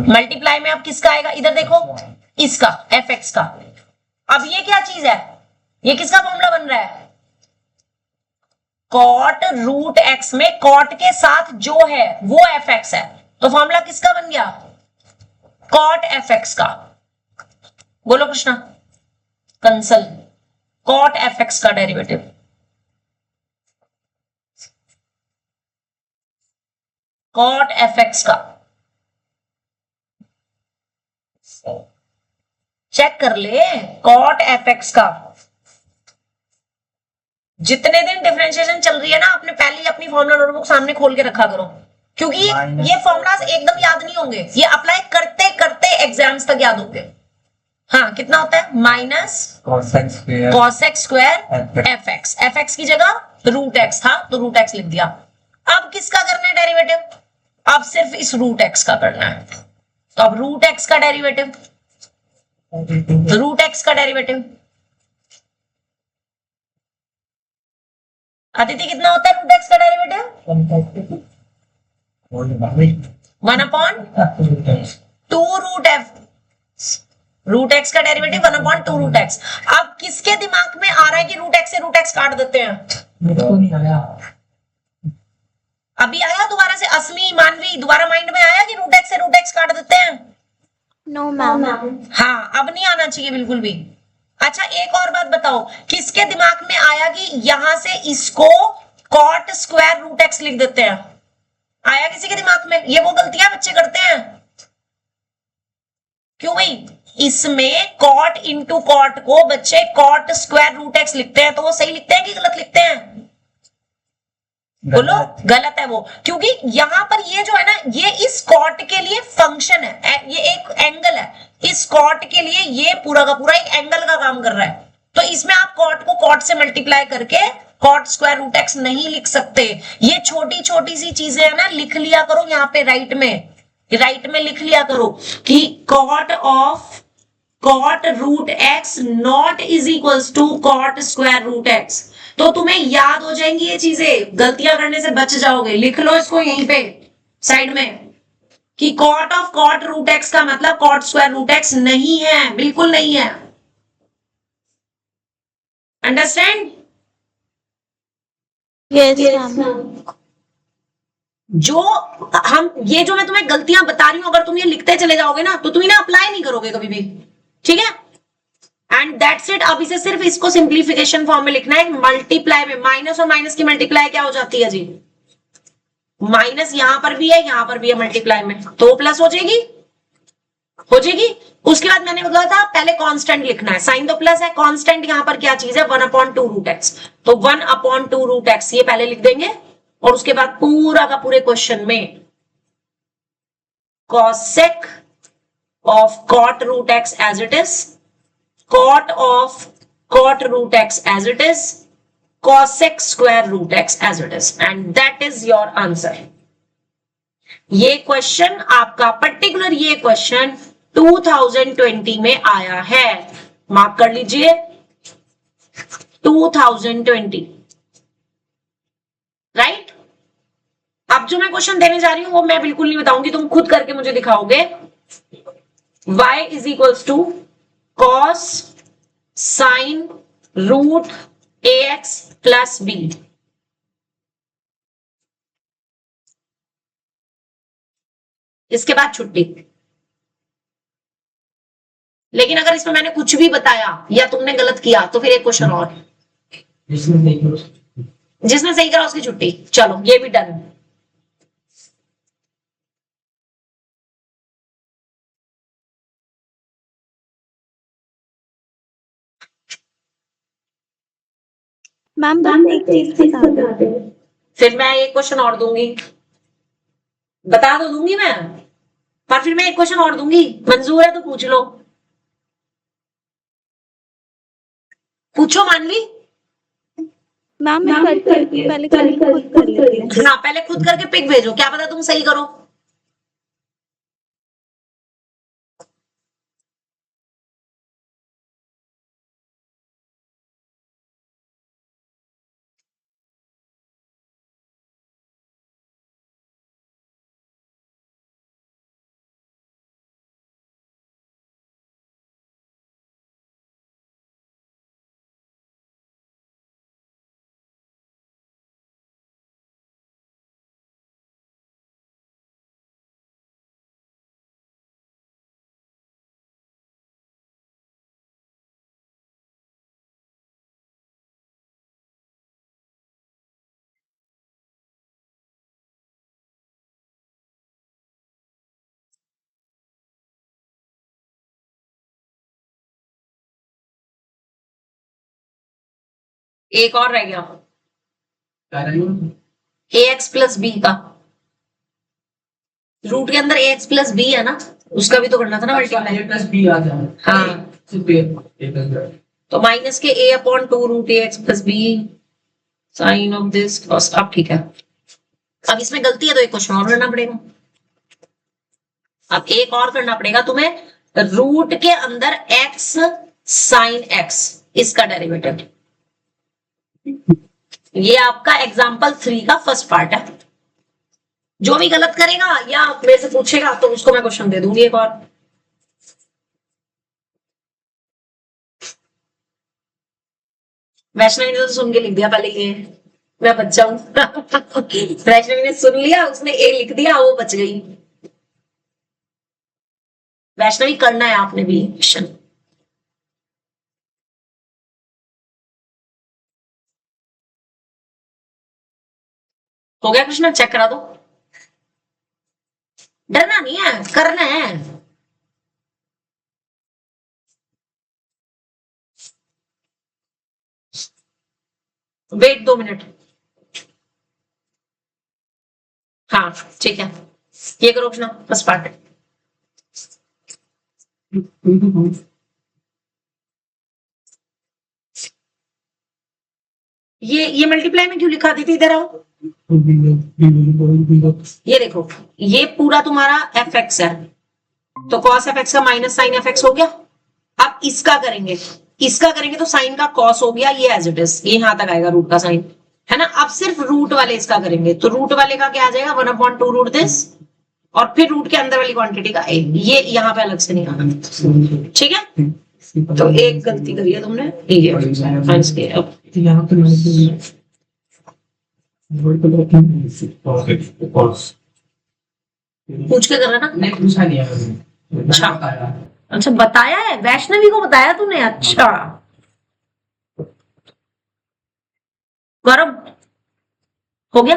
मल्टीप्लाई में अब किसका आएगा? इधर देखो, इसका एफ एक्स का। अब ये क्या चीज है? ये किसका फॉर्मूला बन रहा है? कॉट रूट एक्स में कॉट के साथ जो है वो एफ एक्स है, तो फॉर्मूला किसका बन गया? कॉट एफ एक्स का। बोलो Krishna, Kansal cot f x का डेरिवेटिव। कॉट एफ एक्स का चेक कर ले, कॉट एफ एक्स का। जितने दिन डिफरेंशिएशन चल रही है ना, आपने पहले ही अपनी फॉर्मूला नोटबुक सामने खोल के रखा करो, क्योंकि ये फॉर्मूलाज एकदम याद नहीं होंगे, ये अप्लाई करते करते एग्जाम्स तक याद होंगे। हाँ, कितना होता है? Minus cosec square f x. F x की जगह रूट एक्स था तो रूट एक्स लिख दिया। अब किसका करना है डेरिवेटिव? अब सिर्फ इस रूट एक्स का करना है। तो अब रूट एक्स का डेरिवेटिव, रूट एक्स का डेरिवेटिव अदिति कितना होता है? रूट एक्स का derivative 1/2 root f. Root x का डेरिवेटिव 1/2 रूट एक्स। अब किसके दिमाग में आ रहा है कि रूट एक्स से रूट एक्स काट देते हैं? अभी आया दोबारा से? असमी, मानवी, दोबारा माइंड में आया कि रूट एक्स से रूट एक्स काट देते हैं? No ma'am. हाँ, अब नहीं आना चाहिए बिल्कुल भी। अच्छा, एक और बात बताओ, किसके दिमाग में आया कि यहां से इसको कॉट स्क्वायर रूट एक्स लिख देते हैं? आया किसी के दिमाग में? ये वो गलतियां बच्चे करते हैं। क्यों भाई? इसमें कॉट इंटू कॉट को बच्चे कॉट स्क्वायर रूट एक्स लिखते हैं, तो वो सही लिखते हैं कि गलत लिखते हैं? बोलो, गलत है वो, क्योंकि यहां पर ये जो है ना, ये इस कॉट के लिए फंक्शन है, ये एक एंगल है। इस कॉट के लिए ये पूरा का पूरा एक एंगल का काम कर रहा है। तो इसमें आप कॉट को कॉट से मल्टीप्लाई करके कॉट स्क्वायर रूट एक्स नहीं लिख सकते। ये छोटी छोटी सी चीजें है ना, लिख लिया करो यहाँ पे राइट में लिख लिया करो कि cot of cot root x not is equals to cot square root x. तो तुम्हें याद हो जाएंगी ये चीजें, गलतियां करने से बच जाओगे। लिख लो इसको यहीं पे साइड में कि cot of cot root x का मतलब कॉट स्क्वायर रूट एक्स नहीं है, बिल्कुल नहीं है। अंडरस्टैंड? Yes ma'am. ये जो मैं तुम्हें गलतियां बता रही हूं, अगर तुम ये लिखते चले जाओगे ना, तो तुम इन्हें अप्लाई नहीं करोगे कभी भी, ठीक है? And that's it. अब इसे सिर्फ इसको सिंप्लीफिकेशन फॉर्म में लिखना है। मल्टीप्लाई में माइनस और माइनस की मल्टीप्लाई क्या हो जाती है जी? माइनस यहां पर भी है, यहां पर भी है मल्टीप्लाई में, तो प्लस हो जाएगी। उसके बाद मैंने बोला था पहले कांस्टेंट लिखना है, साइन तो प्लस है, कांस्टेंट यहां पर क्या चीज है? 1/2 रूट एक्स। तो 1/2 रूट एक्स ये पहले लिख देंगे, और उसके बाद पूरा का पूरे क्वेश्चन में cosec of cot root x as it is, cot of cot root x as it is, cosec square root x as it is, and that is your answer. ये क्वेश्चन आपका पर्टिकुलर, ये question 2020 में आया है, mark कर लीजिए 2020, right? अब जो मैं क्वेश्चन देने जा रही हूं वो मैं बिल्कुल नहीं बताऊंगी, तुम खुद करके मुझे दिखाओगे। y is equals to cos sin root ax plus b। इसके बाद छुट्टी। लेकिन अगर इसमें मैंने कुछ भी बताया या तुमने गलत किया तो फिर एक क्वेश्चन और, जिसने सही करा उसकी छुट्टी। चलो ये भी डन। मैम एक चीज बता दो। फिर मैं एक क्वेश्चन और दूंगी, बता दो दूंगी मैं, पर फिर मैं एक क्वेश्चन और दूंगी। मंजूर है तो पूछ लो, पूछो मानवी। मैम मैं करके पहले करके खुद कर लेती हूँ। हाँ, पहले खुद करके पिक भेजो, क्या पता तुम सही करो। एक और रह गया, ax प्लस बी का। रूट के अंदर ax प्लस बी है ना, उसका भी तो करना था ना मल्टीप्लाई। प्लस बी आ जाए। हाँ, तो माइनस के a upon 2 root ax plus b sine of this cos. अब ठीक है, अब इसमें गलती है तो एक क्वेश्चन और करना पड़ेगा। अब एक और करना पड़ेगा तुम्हें, रूट के अंदर x साइन x, इसका डेरिवेटिव। ये आपका एग्जाम्पल 3 का फर्स्ट पार्ट है। जो भी गलत करेगा या मेरे से पूछेगा तो उसको मैं क्वेश्चन दे दूंगी एक और। वैष्णवी ने तो सुन के लिख दिया पहले, ये मैं बच जाऊं। वैष्णवी ने सुन लिया, उसने ए लिख दिया, वो बच गई। वैष्णवी करना है आपने भी क्वेश्चन। हो गया क्वेश्चन, चेक करा दो। डरना नहीं है, करना है। Wait 2 minute. हाँ ठीक है, ये करो क्वेश्चन फर्स्ट पार्ट। ये मल्टीप्लाई में क्यों लिखा दी थी, इधर आओ। ये देखो, ये पूरा तुम्हारा एफ एक्स है, तो कॉस एफ एक्स का माइनस साइन एफ एक्स हो गया। अब इसका करेंगे, इसका करेंगे तो साइन का कॉस हो गया, ये एज इट इज, ये यहां तक आएगा रूट का साइन, है ना। अब सिर्फ रूट वाले इसका करेंगे, तो रूट वाले का क्या आ जाएगा, 1/2 रूट दिस, और फिर रूट के अंदर वाली क्वांटिटी का ए, ये यहाँ पे अलग से नहीं आना, ठीक है। तो एक गलती करी है तुमने, ये माइनस के। अब पूछ के कर रहा ना, नहीं पूछा नहीं है। अच्छा अच्छा, बताया है, वैष्णवी को बताया तूने, अच्छा। गौरव हो गया,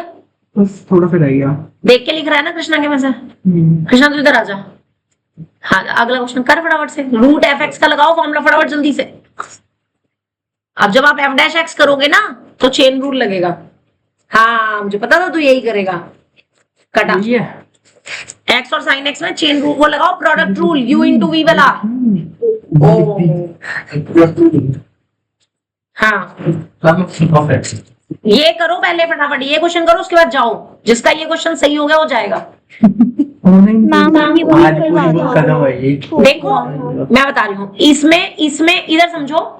बस थोड़ा सा रह गया। देख के लिख रहा है ना कृष्णा के में से। कृष्णा तू इधर आ जा। हाँ, अगला क्वेश्चन कर फटाफट से, रूट एफ एक्स का लगाओ फॉर्मूला फटाफट जल्दी से। अब जब आप एफ डैश एक्स करोगे ना तो चेन रूल लगेगा। हाँ मुझे पता था तू यही करेगा, कटा। एक्स और साइन एक्स में चेन रूल वो लगाओ, product rule, u into v वाला। हाँ ये करो पहले फटाफट, ये क्वेश्चन करो, उसके बाद जाओ। जिसका ये क्वेश्चन सही हो गया वो जाएगा। मैम ये वही करवा दो। देखो मैं बता रही हूँ, इसमें इधर समझो,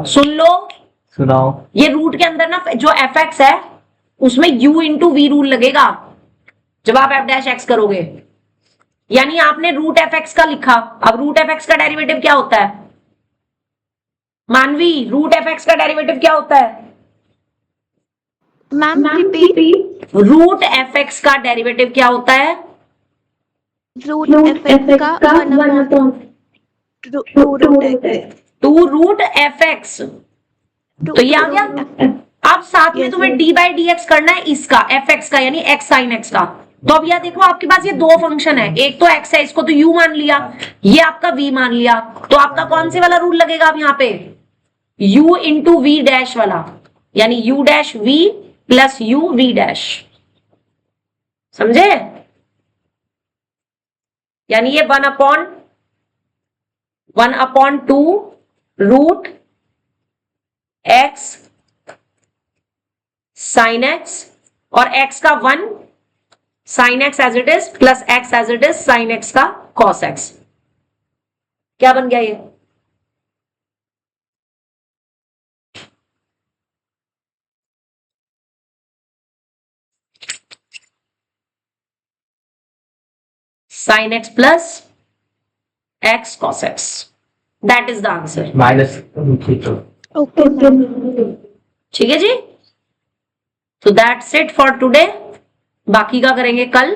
सुन लो, सुनाओ। ये रूट के अंदर ना जो एफ एक्स है उसमें u इंटू वी रूल लगेगा जब आप एफ डैश एक्स करोगे। यानी आपने रूट एफ एक्स का लिखा, अब रूट एफ एक्स का डेरिवेटिव क्या होता है मानवी, रूट एफ एक्स का डेरिवेटिव क्या होता है ma'am repeat. Root f x का डेरिवेटिव क्या होता है, रूट एफ एक्स का 2 रूट एफ एक्स। तो ये आ गया। अब साथ में तुम्हें डी बाई डी एक्स करना है इसका, एफ एक्स का, यानी एक्स साइन एक्स का। तो अब यह देखो आपके पास ये 2 फंक्शन है, एक तो एक्स है, इसको तो यू मान लिया, ये आपका वी मान लिया, तो आपका कौन से वाला रूल लगेगा अब यहाँ पे, u इंटू वी डैश वाला, यानी u dash v plus u v dash, समझे। यानी ये 1/2 रूट एक्स साइन एक्स और एक्स का 1 sine x as it is plus x as it is sine x का कॉस एक्स। क्या बन गया ये? Sine x plus x cos x, that is the answer. Minus Okay, ma'am. ठीक है जी, तो दैट्स इट फॉर टुडे। बाकी का करेंगे कल।